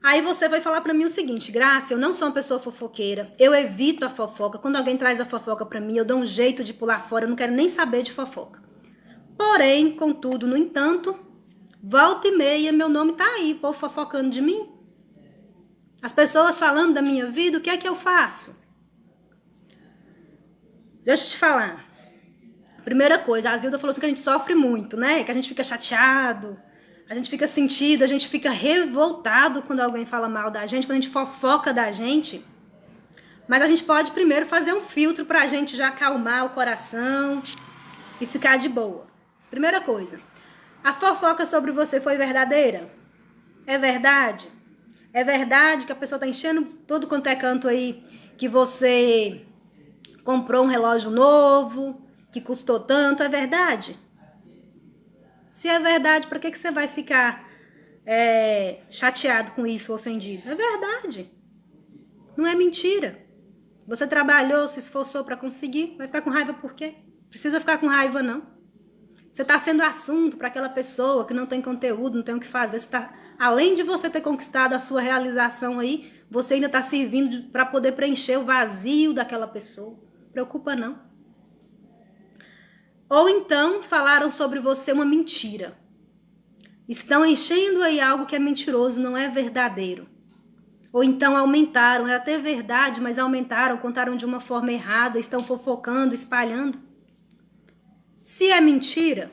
A: aí você vai falar para mim o seguinte, Graça, eu não sou uma pessoa fofoqueira, eu evito a fofoca. Quando alguém traz a fofoca para mim, eu dou um jeito de pular fora, eu não quero nem saber de fofoca. Porém, contudo, no entanto, volta e meia, meu nome tá aí, o povo fofocando de mim. As pessoas falando da minha vida, o que é que eu faço? Deixa eu te falar. Primeira coisa, a Zilda falou assim que a gente sofre muito, né? Que a gente fica chateado, a gente fica sentido, a gente fica revoltado quando alguém fala mal da gente, quando a gente fofoca da gente. Mas a gente pode primeiro fazer um filtro pra gente já acalmar o coração e ficar de boa. Primeira coisa, a fofoca sobre você foi verdadeira? É verdade? É verdade que a pessoa tá enchendo todo quanto é canto aí que você comprou um relógio novo, que custou tanto, é verdade? Se é verdade, por que você vai ficar chateado com isso, ofendido? É verdade. Não é mentira. Você trabalhou, se esforçou para conseguir, vai ficar com raiva por quê? Precisa ficar com raiva, não. Você está sendo assunto para aquela pessoa que não tem conteúdo, não tem o que fazer. Além de você ter conquistado a sua realização aí, você ainda está servindo para poder preencher o vazio daquela pessoa. Preocupa não. Ou então falaram sobre você uma mentira. Estão enchendo aí algo que é mentiroso, não é verdadeiro. Ou então aumentaram, era até verdade, mas aumentaram, contaram de uma forma errada, estão fofocando, espalhando. Se é mentira,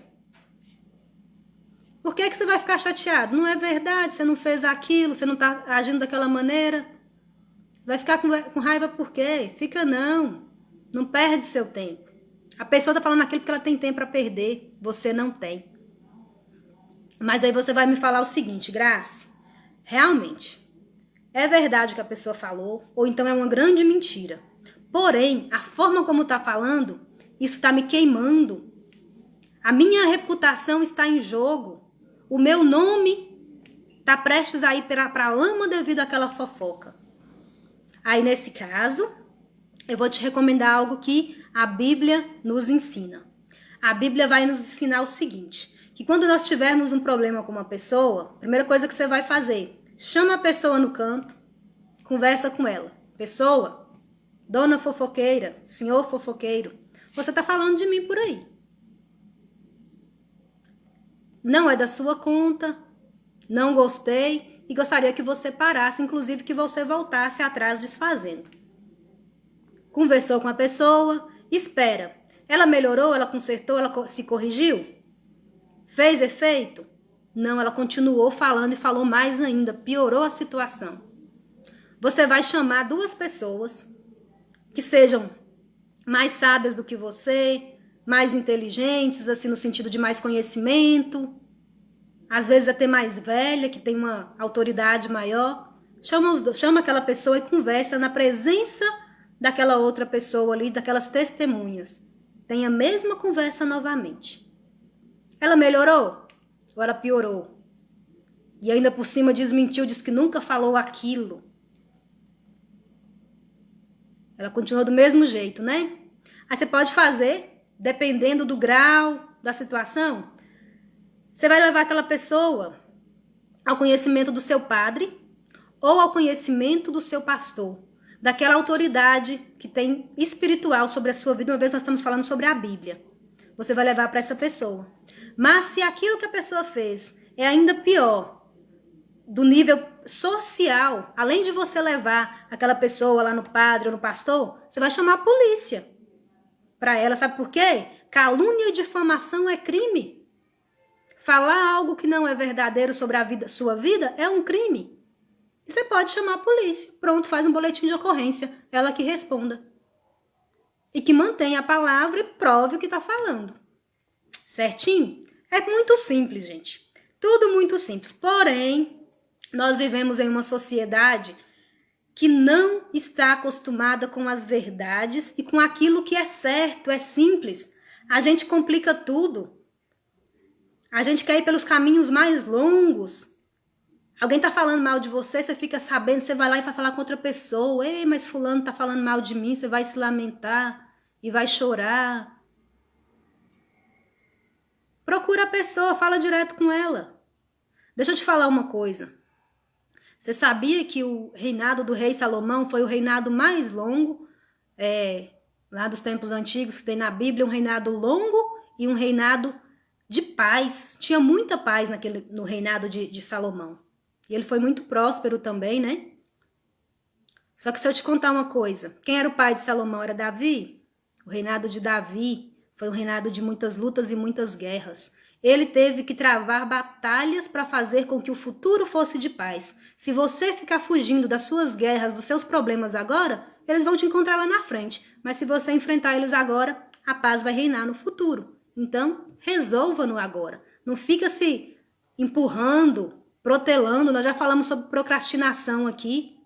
A: por que você vai ficar chateado? Não é verdade, você não fez aquilo, você não está agindo daquela maneira. Você vai ficar com raiva por quê? Fica não. Não perde seu tempo. A pessoa está falando aquilo porque ela tem tempo para perder. Você não tem. Mas aí você vai me falar o seguinte, Grace. Realmente, é verdade o que a pessoa falou, ou então é uma grande mentira. Porém, a forma como está falando, isso está me queimando. A minha reputação está em jogo. O meu nome está prestes a ir para a lama devido àquela fofoca. Aí, nesse caso, eu vou te recomendar algo que a Bíblia nos ensina. A Bíblia vai nos ensinar o seguinte, que quando nós tivermos um problema com uma pessoa, a primeira coisa que você vai fazer, chama a pessoa no canto, conversa com ela. Pessoa, dona fofoqueira, senhor fofoqueiro, você está falando de mim por aí. Não é da sua conta, não gostei e gostaria que você parasse, inclusive que você voltasse atrás desfazendo. Conversou com a pessoa, espera. Ela melhorou, ela consertou, ela se corrigiu? Fez efeito? Não, ela continuou falando e falou mais ainda, piorou a situação. Você vai chamar duas pessoas que sejam mais sábias do que você, mais inteligentes, assim, no sentido de mais conhecimento, às vezes até mais velha, que tem uma autoridade maior. Chama aquela pessoa e conversa na presença daquela outra pessoa ali, daquelas testemunhas. Tem a mesma conversa novamente. Ela melhorou ou ela piorou? E ainda por cima desmentiu, disse que nunca falou aquilo. Ela continuou do mesmo jeito, né? Aí você pode fazer, dependendo do grau da situação, você vai levar aquela pessoa ao conhecimento do seu padre ou ao conhecimento do seu pastor, daquela autoridade que tem espiritual sobre a sua vida, uma vez nós estamos falando sobre a Bíblia. você vai levar para essa pessoa. Mas se aquilo que a pessoa fez é ainda pior, do nível social, além de você levar aquela pessoa lá no padre ou no pastor, você vai chamar a polícia para ela. Sabe por quê? Calúnia e difamação é crime. Falar algo que não é verdadeiro sobre a sua vida é um crime. E você pode chamar a polícia. Pronto, faz um boletim de ocorrência. Ela que responda. E que mantenha a palavra e prove o que está falando. Certinho? É muito simples, gente. Tudo muito simples. Porém, nós vivemos em uma sociedade que não está acostumada com as verdades e com aquilo que é certo, é simples. A gente complica tudo. A gente quer ir pelos caminhos mais longos. Alguém tá falando mal de você, você fica sabendo, você vai lá e vai falar com outra pessoa. Ei, mas fulano tá falando mal de mim, você vai se lamentar e vai chorar. Procura a pessoa, fala direto com ela. Deixa eu te falar uma coisa. Você sabia que o reinado do rei Salomão foi o reinado mais longo, lá dos tempos antigos, que tem na Bíblia, um reinado longo e um reinado de paz. Tinha muita paz no reinado de Salomão. E ele foi muito próspero também, né? Só que se eu te contar uma coisa, quem era o pai de Salomão? Era Davi? O reinado de Davi foi um reinado de muitas lutas e muitas guerras. Ele teve que travar batalhas para fazer com que o futuro fosse de paz. Se você ficar fugindo das suas guerras, dos seus problemas agora, eles vão te encontrar lá na frente. Mas se você enfrentar eles agora, a paz vai reinar no futuro. Então, resolva no agora. Não fica se empurrando, protelando. Nós já falamos sobre procrastinação aqui.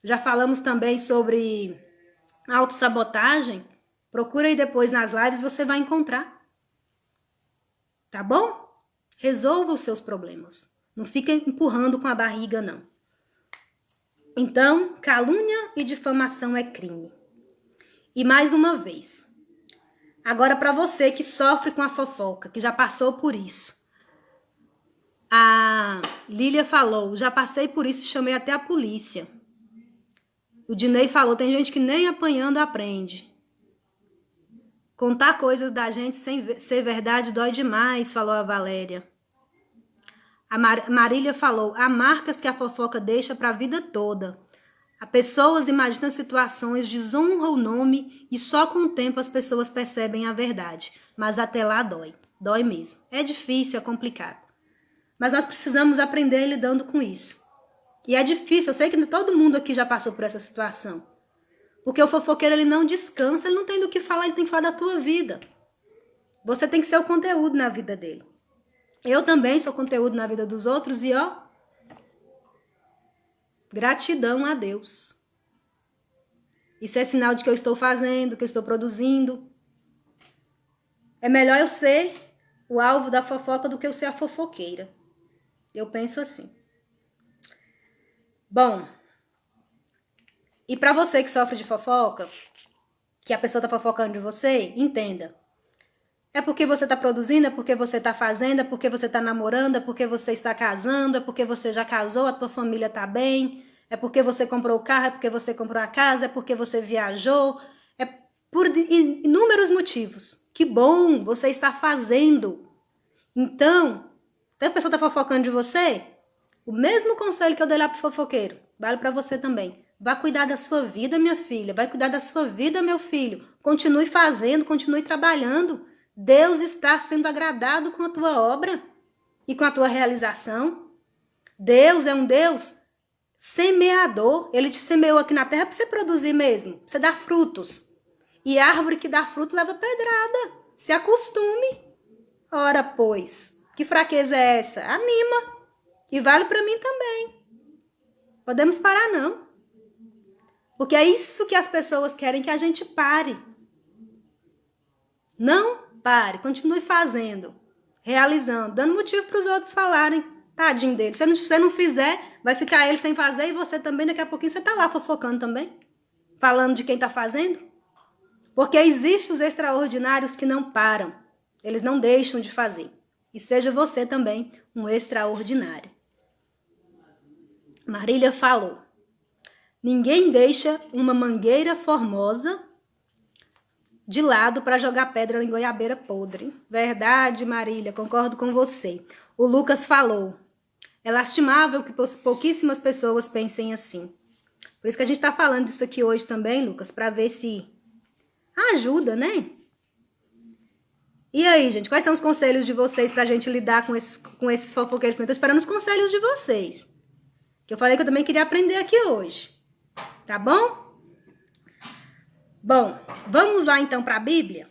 A: Já falamos também sobre autossabotagem. Procura aí depois nas lives, você vai encontrar. Tá bom? Resolva os seus problemas. Não fica empurrando com a barriga, não. Então, calúnia e difamação é crime. E mais uma vez, agora para você que sofre com a fofoca, que já passou por isso. A Lília falou, já passei por isso e chamei até a polícia. O Dinei falou, tem gente que nem apanhando aprende. Contar coisas da gente sem ser verdade dói demais, falou a Valéria. A Marília falou, há marcas que a fofoca deixa para a vida toda. As pessoas imaginam situações, desonram o nome e só com o tempo as pessoas percebem a verdade. Mas até lá dói. Dói mesmo. É difícil, é complicado. Mas nós precisamos aprender lidando com isso. E é difícil, eu sei que todo mundo aqui já passou por essa situação. Porque o fofoqueiro, ele não descansa, ele não tem do que falar, ele tem que falar da tua vida. Você tem que ser o conteúdo na vida dele. Eu também sou conteúdo na vida dos outros e ó, gratidão a Deus. Isso é sinal de que eu estou fazendo, que eu estou produzindo. É melhor eu ser o alvo da fofoca do que eu ser a fofoqueira. Eu penso assim. Bom, e para você que sofre de fofoca, que a pessoa tá fofocando de você, entenda. É porque você tá produzindo, é porque você tá fazendo, é porque você tá namorando, é porque você está casando, é porque você já casou, a tua família tá bem, é porque você comprou o carro, é porque você comprou a casa, é porque você viajou, é por inúmeros motivos. Que bom, você está fazendo. Então, a pessoa tá fofocando de você, o mesmo conselho que eu dei lá pro fofoqueiro, vale para você também. Vá cuidar da sua vida, minha filha. Vai cuidar da sua vida, meu filho. Continue fazendo, continue trabalhando. Deus está sendo agradado com a tua obra e com a tua realização. Deus é um Deus semeador. Ele te semeou aqui na terra para você produzir mesmo, para você dar frutos. E árvore que dá fruto leva pedrada. Se acostume. Ora, pois, que fraqueza é essa? Anima. E vale para mim também. Podemos parar, não. Porque é isso que as pessoas querem, que a gente pare. Não pare, continue fazendo, realizando, dando motivo para os outros falarem. Tadinho dele. Se você não fizer, vai ficar ele sem fazer e você também, daqui a pouquinho você tá lá fofocando também. Falando de quem tá fazendo. Porque existem os extraordinários que não param. Eles não deixam de fazer. E seja você também um extraordinário. Marília falou. Ninguém deixa uma mangueira formosa de lado para jogar pedra em goiabeira podre. Verdade, Marília, concordo com você. O Lucas falou. É lastimável que pouquíssimas pessoas pensem assim. Por isso que a gente está falando disso aqui hoje também, Lucas, para ver se ajuda, né? E aí, gente, quais são os conselhos de vocês pra gente lidar com esses fofoqueiros? Eu tô esperando os conselhos de vocês. Que eu falei que eu também queria aprender aqui hoje. Tá bom? Bom, vamos lá então pra Bíblia?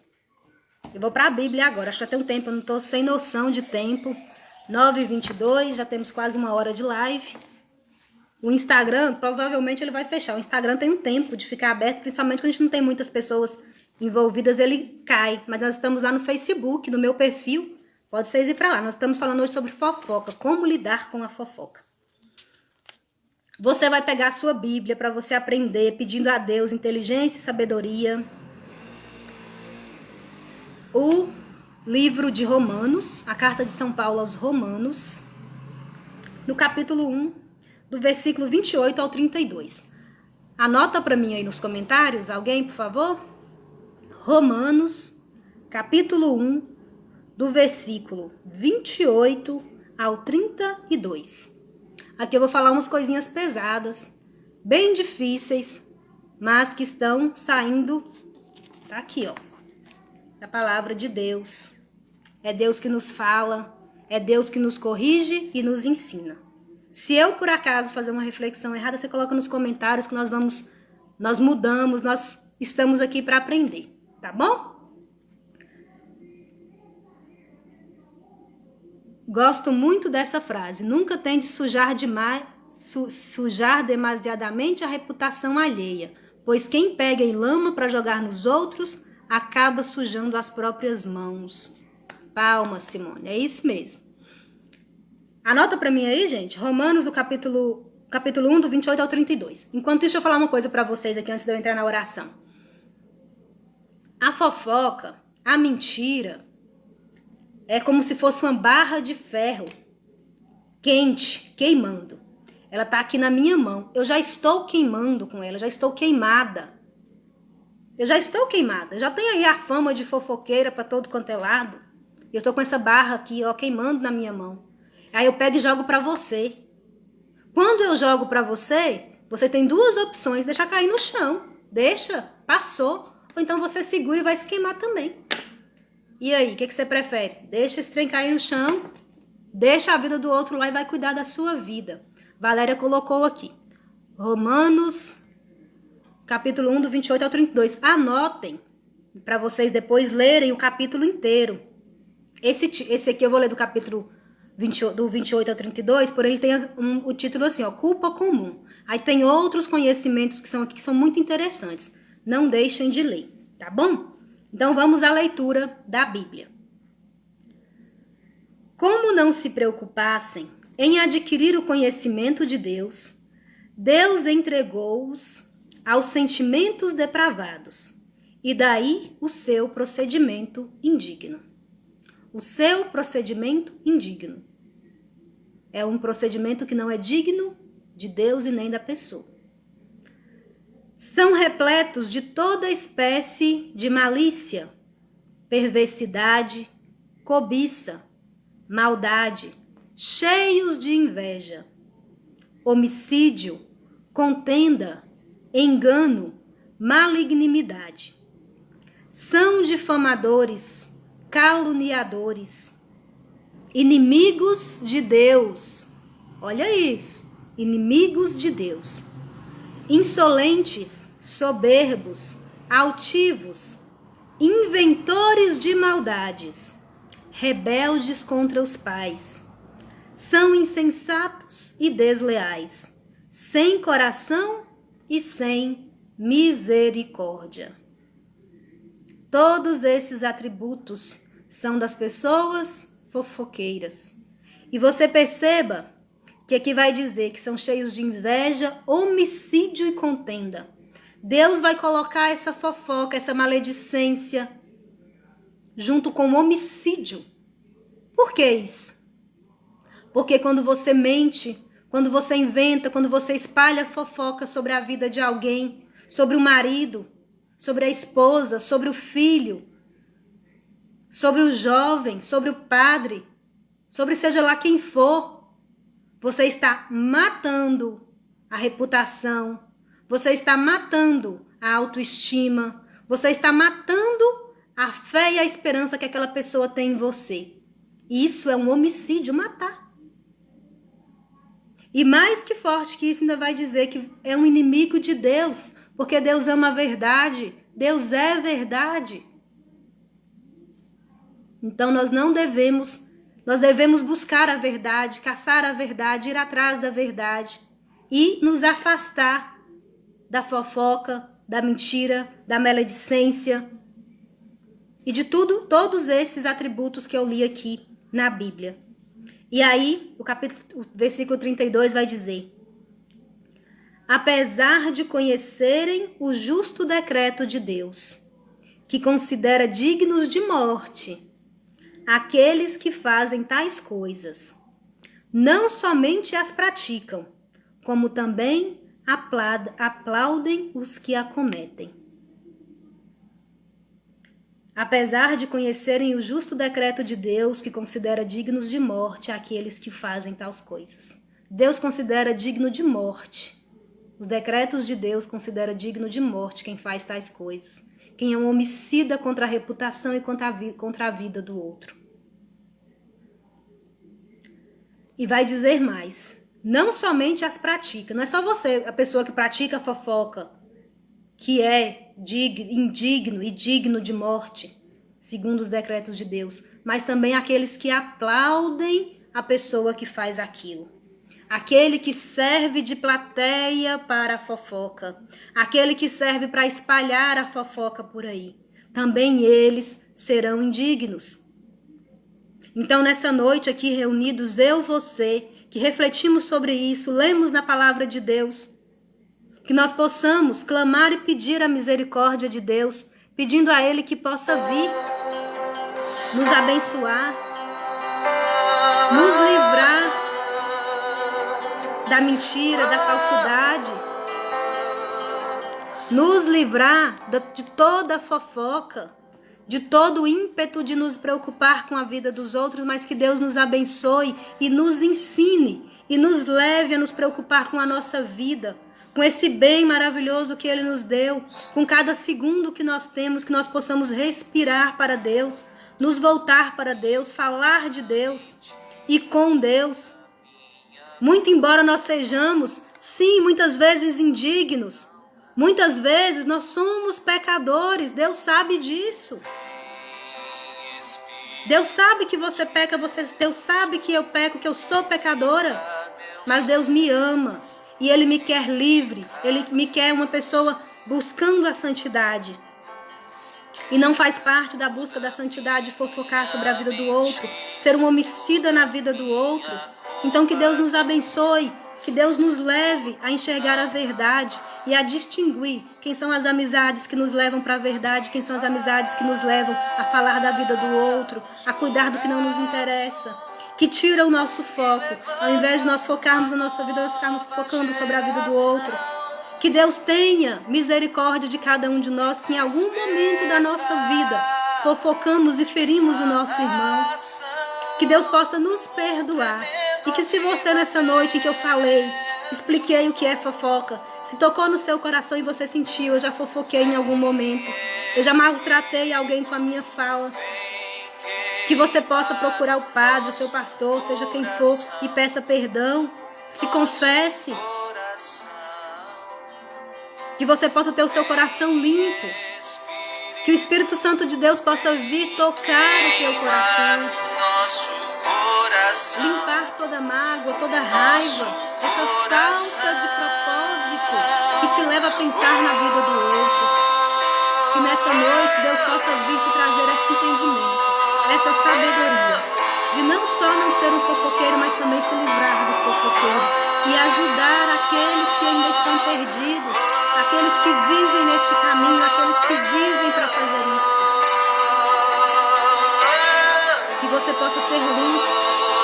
A: Eu vou pra Bíblia agora. Acho que já tem um tempo, eu não tô sem noção de tempo. 9h22, já temos quase 1 hora de live. O Instagram, provavelmente ele vai fechar. O Instagram tem um tempo de ficar aberto, principalmente quando a gente não tem muitas pessoas envolvidas, ele cai. Mas nós estamos lá no Facebook, no meu perfil. Pode vocês ir pra lá. Nós estamos falando hoje sobre fofoca. Como lidar com a fofoca. Você vai pegar a sua Bíblia para você aprender, pedindo a Deus inteligência e sabedoria. O livro de Romanos, a carta de São Paulo aos Romanos, no capítulo 1, do versículo 28 ao 32. Anota para mim aí nos comentários, alguém, por favor? Romanos, capítulo 1, do versículo 28 ao 32. Aqui eu vou falar umas coisinhas pesadas, bem difíceis, mas que estão saindo, tá aqui, ó, da palavra de Deus. É Deus que nos fala, é Deus que nos corrige e nos ensina. Se eu, por acaso, fazer uma reflexão errada, você coloca nos comentários que nós mudamos, nós estamos aqui para aprender, tá bom? Gosto muito dessa frase. Nunca tem de sujar demasiadamente a reputação alheia, pois quem pega em lama para jogar nos outros acaba sujando as próprias mãos. Palmas, Simone. É isso mesmo. Anota para mim aí, gente. Romanos do capítulo 1, do 28 ao 32. Enquanto isso, deixa eu falar uma coisa para vocês aqui antes de eu entrar na oração. A fofoca, a mentira, é como se fosse uma barra de ferro quente, queimando. Ela tá aqui na minha mão. Eu já estou queimando com ela, já estou queimada. Eu já estou queimada. Eu já tenho aí a fama de fofoqueira para todo quanto é lado. Eu estou com essa barra aqui, ó, queimando na minha mão. Aí eu pego e jogo para você. Quando eu jogo para você, você tem duas opções. Deixar cair no chão. Deixa, passou. Ou então você segura e vai se queimar também. E aí, o que você prefere? Deixa esse trem cair no chão, deixa a vida do outro lá e vai cuidar da sua vida. Valéria colocou aqui. Romanos, capítulo 1, do 28 ao 32. Anotem, para vocês depois lerem o capítulo inteiro. Esse aqui eu vou ler do capítulo 28 ao 32, porém ele tem o título assim, ó, culpa comum. Aí tem outros conhecimentos que são aqui que são muito interessantes. Não deixem de ler, tá bom? Então vamos à leitura da Bíblia. Como não se preocupassem em adquirir o conhecimento de Deus, Deus entregou-os aos sentimentos depravados, e daí o seu procedimento indigno. O seu procedimento indigno. É um procedimento que não é digno de Deus e nem da pessoa. São repletos de toda espécie de malícia, perversidade, cobiça, maldade, cheios de inveja, homicídio, contenda, engano, malignidade. São difamadores, caluniadores, inimigos de Deus. Olha isso, inimigos de Deus. Insolentes, soberbos, altivos, inventores de maldades, rebeldes contra os pais. São insensatos e desleais, sem coração e sem misericórdia. Todos esses atributos são das pessoas fofoqueiras. E você perceba que aqui vai dizer que são cheios de inveja, homicídio e contenda. Deus vai colocar essa fofoca, essa maledicência, junto com o homicídio. Por que isso? Porque quando você mente, quando você inventa, quando você espalha fofoca sobre a vida de alguém, sobre o marido, sobre a esposa, sobre o filho, sobre o jovem, sobre o padre, sobre seja lá quem for, você está matando a reputação, você está matando a autoestima, você está matando a fé e a esperança que aquela pessoa tem em você. Isso é um homicídio, matar. E mais que forte que isso, ainda vai dizer que é um inimigo de Deus, porque Deus ama a verdade, Deus é verdade. Então nós devemos buscar a verdade, caçar a verdade, ir atrás da verdade e nos afastar da fofoca, da mentira, da maledicência e de todos esses atributos que eu li aqui na Bíblia. E aí, o versículo 32 vai dizer: apesar de conhecerem o justo decreto de Deus, que considera dignos de morte aqueles que fazem tais coisas, não somente as praticam, como também aplaudem os que a cometem. Apesar de conhecerem o justo decreto de Deus, que considera dignos de morte aqueles que fazem tais coisas. Deus considera digno de morte. Os decretos de Deus considera digno de morte quem faz tais coisas. Quem é um homicida contra a reputação e contra a vida do outro. E vai dizer mais. Não somente as pratica. Não é só você, a pessoa que pratica a fofoca, que é indigno e digno de morte, segundo os decretos de Deus, mas também aqueles que aplaudem a pessoa que faz aquilo. Aquele que serve de plateia para a fofoca, aquele que serve para espalhar a fofoca por aí, também eles serão indignos. Então, nessa noite aqui reunidos, eu, você, que refletimos sobre isso, lemos na palavra de Deus, que nós possamos clamar e pedir a misericórdia de Deus, pedindo a Ele que possa vir, nos abençoar, nos livrar da mentira, da falsidade, nos livrar de toda a fofoca, de todo o ímpeto de nos preocupar com a vida dos outros, mas que Deus nos abençoe e nos ensine e nos leve a nos preocupar com a nossa vida, com esse bem maravilhoso que Ele nos deu, com cada segundo que nós temos, que nós possamos respirar para Deus, nos voltar para Deus, falar de Deus e com Deus. Muito embora nós sejamos, sim, muitas vezes indignos, muitas vezes nós somos pecadores, Deus sabe disso. Deus sabe que você peca, Deus sabe que eu peco, que eu sou pecadora, mas Deus me ama. E Ele me quer livre, Ele me quer uma pessoa buscando a santidade. E não faz parte da busca da santidade fofocar sobre a vida do outro, ser um homicida na vida do outro. Então que Deus nos abençoe, que Deus nos leve a enxergar a verdade e a distinguir quem são as amizades que nos levam para a verdade, quem são as amizades que nos levam a falar da vida do outro, a cuidar do que não nos interessa. Que tira o nosso foco, ao invés de nós focarmos na nossa vida, nós ficarmos focando sobre a vida do outro. Que Deus tenha misericórdia de cada um de nós, que em algum momento da nossa vida fofocamos e ferimos o nosso irmão. Que Deus possa nos perdoar. E que se você nessa noite em que eu falei, expliquei o que é fofoca, se tocou no seu coração e você sentiu, eu já fofoquei em algum momento, eu já maltratei alguém com a minha fala, que você possa procurar o padre, o seu pastor, seja quem for, e peça perdão, se confesse. Que você possa ter o seu coração limpo. Que o Espírito Santo de Deus possa vir tocar o teu coração. Limpar toda mágoa, toda raiva, essa falta de propósito que te leva a pensar na vida do outro. Que nessa noite Deus possa vir te trazer esse entendimento, essa sabedoria, de não só não ser um fofoqueiro, mas também se livrar dos fofoqueiros e ajudar aqueles que ainda estão perdidos, aqueles que vivem nesse caminho, aqueles que vivem para fazer isso. Que você possa ser luz,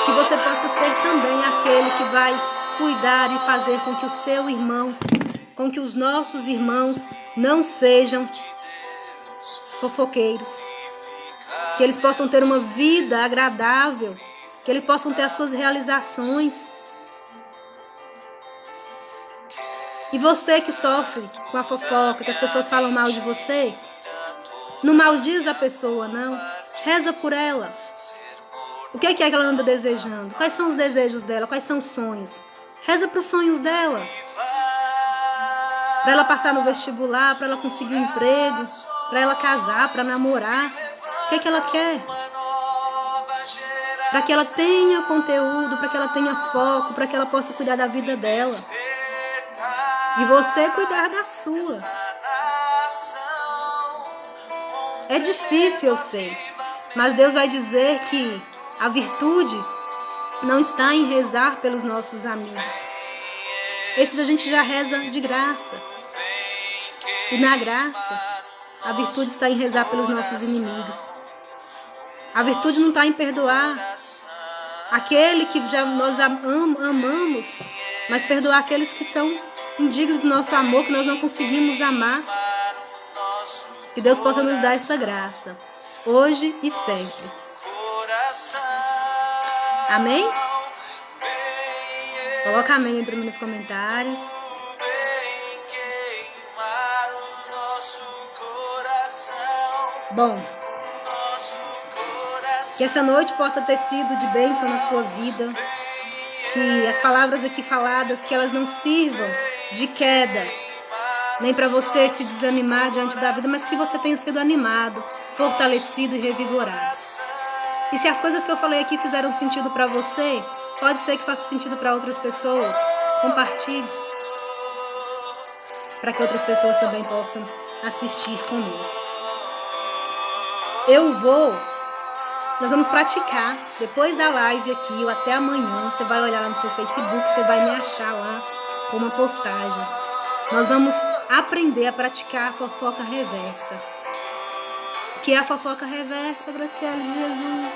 A: que você possa ser também aquele que vai cuidar e fazer com que o seu irmão, com que os nossos irmãos não sejam fofoqueiros. Que eles possam ter uma vida agradável. Que eles possam ter as suas realizações. E você que sofre com a fofoca, que as pessoas falam mal de você, não maldiz a pessoa, não. Reza por ela. O que é que ela anda desejando? Quais são os desejos dela? Quais são os sonhos? Reza para os sonhos dela. Para ela passar no vestibular, para ela conseguir um emprego, para ela casar, para namorar. O que é que ela quer? Para que ela tenha conteúdo, para que ela tenha foco, para que ela possa cuidar da vida dela. E você cuidar da sua. É difícil, eu sei. Mas Deus vai dizer que a virtude não está em rezar pelos nossos amigos. Esses a gente já reza de graça. E na graça, a virtude está em rezar pelos nossos inimigos. A virtude não está em perdoar aquele que já nós amamos, mas perdoar aqueles que são indignos do nosso amor, que nós não conseguimos amar. Que Deus possa nos dar essa graça, hoje e sempre. Amém? Coloca amém aí para mim nos comentários. Bom, que essa noite possa ter sido de bênção na sua vida. Que as palavras aqui faladas, que elas não sirvam de queda, nem para você se desanimar diante da vida, mas que você tenha sido animado, fortalecido e revigorado. E se as coisas que eu falei aqui fizeram sentido para você, pode ser que faça sentido para outras pessoas. Compartilhe, para que outras pessoas também possam assistir conosco. Nós vamos praticar, depois da live aqui, ou até amanhã, você vai olhar lá no seu Facebook, você vai me achar lá com uma postagem. Nós vamos aprender a praticar a fofoca reversa. O que é a fofoca reversa, Graciela de Jesus?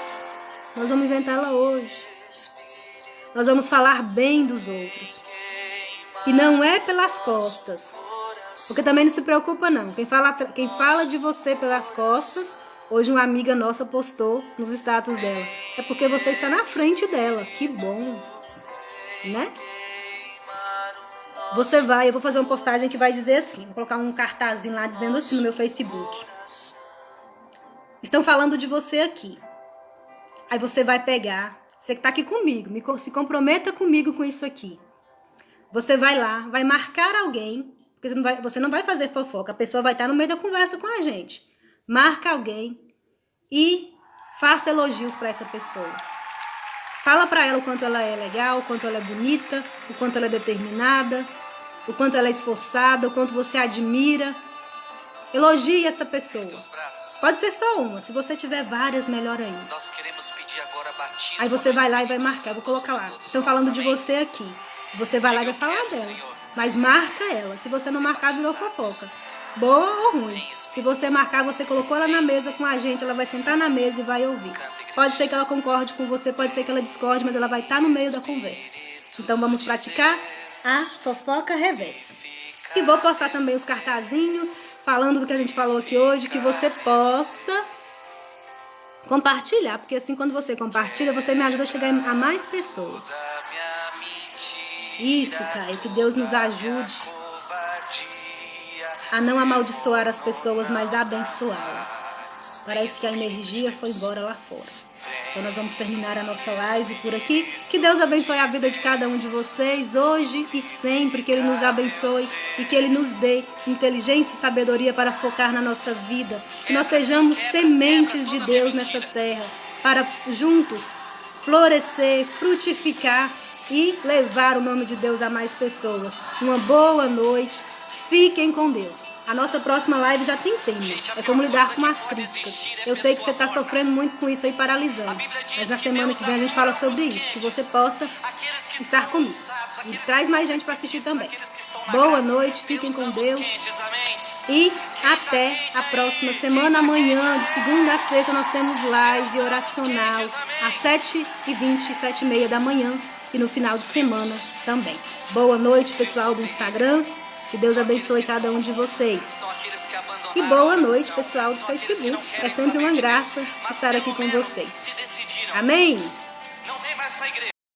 A: Nós vamos inventar ela hoje. Nós vamos falar bem dos outros. E não é pelas costas. Porque também não se preocupa não. Quem fala de você pelas costas, hoje uma amiga nossa postou nos status dela. É porque você está na frente dela. Que bom. Né? Eu vou fazer uma postagem que vai dizer assim. Vou colocar um cartazinho lá dizendo assim no meu Facebook. Estão falando de você aqui. Aí você vai pegar. Você que está aqui comigo. Se comprometa comigo com isso aqui. Você vai lá, vai marcar alguém. Porque você não vai fazer fofoca. A pessoa vai estar no meio da conversa com a gente. Marca alguém e faça elogios para essa pessoa. Fala para ela o quanto ela é legal, o quanto ela é bonita, o quanto ela é determinada, o quanto ela é esforçada, o quanto você admira. Elogie essa pessoa. Pode ser só uma, se você tiver várias, melhor ainda. Aí você vai lá e vai marcar, eu vou colocar lá. Estão falando de você aqui. Você vai lá e vai falar dela. Mas marca ela. Se você não marcar, virou fofoca. Boa ou ruim. Se você marcar, você colocou ela na mesa com a gente, ela vai sentar na mesa e vai ouvir. Pode ser que ela concorde com você, pode ser que ela discorde, mas ela vai estar no meio da conversa. Então vamos praticar a fofoca reversa. E vou postar também os cartazinhos falando do que a gente falou aqui hoje, que você possa compartilhar, porque assim quando você compartilha, você me ajuda a chegar a mais pessoas. Isso, Caio, que Deus nos ajude a não amaldiçoar as pessoas, mas a abençoá-las. Parece que a energia foi embora lá fora. Então nós vamos terminar a nossa live por aqui. Que Deus abençoe a vida de cada um de vocês, hoje e sempre. Que Ele nos abençoe e que Ele nos dê inteligência e sabedoria para focar na nossa vida. Que nós sejamos sementes de Deus nessa terra, para juntos florescer, frutificar e levar o nome de Deus a mais pessoas. Uma boa noite. Fiquem com Deus. A nossa próxima live já tem tema. É como lidar com as críticas. Eu sei que você está sofrendo muito com isso aí, paralisando. Mas na semana que vem a gente fala sobre isso. Que você possa estar comigo. E traz mais gente para assistir também. Boa noite, fiquem com Deus. E até a próxima semana. Amanhã, de segunda a sexta, nós temos live oracional às 7h20, 7h30 da manhã. E no final de semana também. Boa noite, pessoal do Instagram. Que Deus abençoe cada um de vocês. E boa noite, pessoal do Facebook. É sempre uma graça estar aqui com vocês. Amém?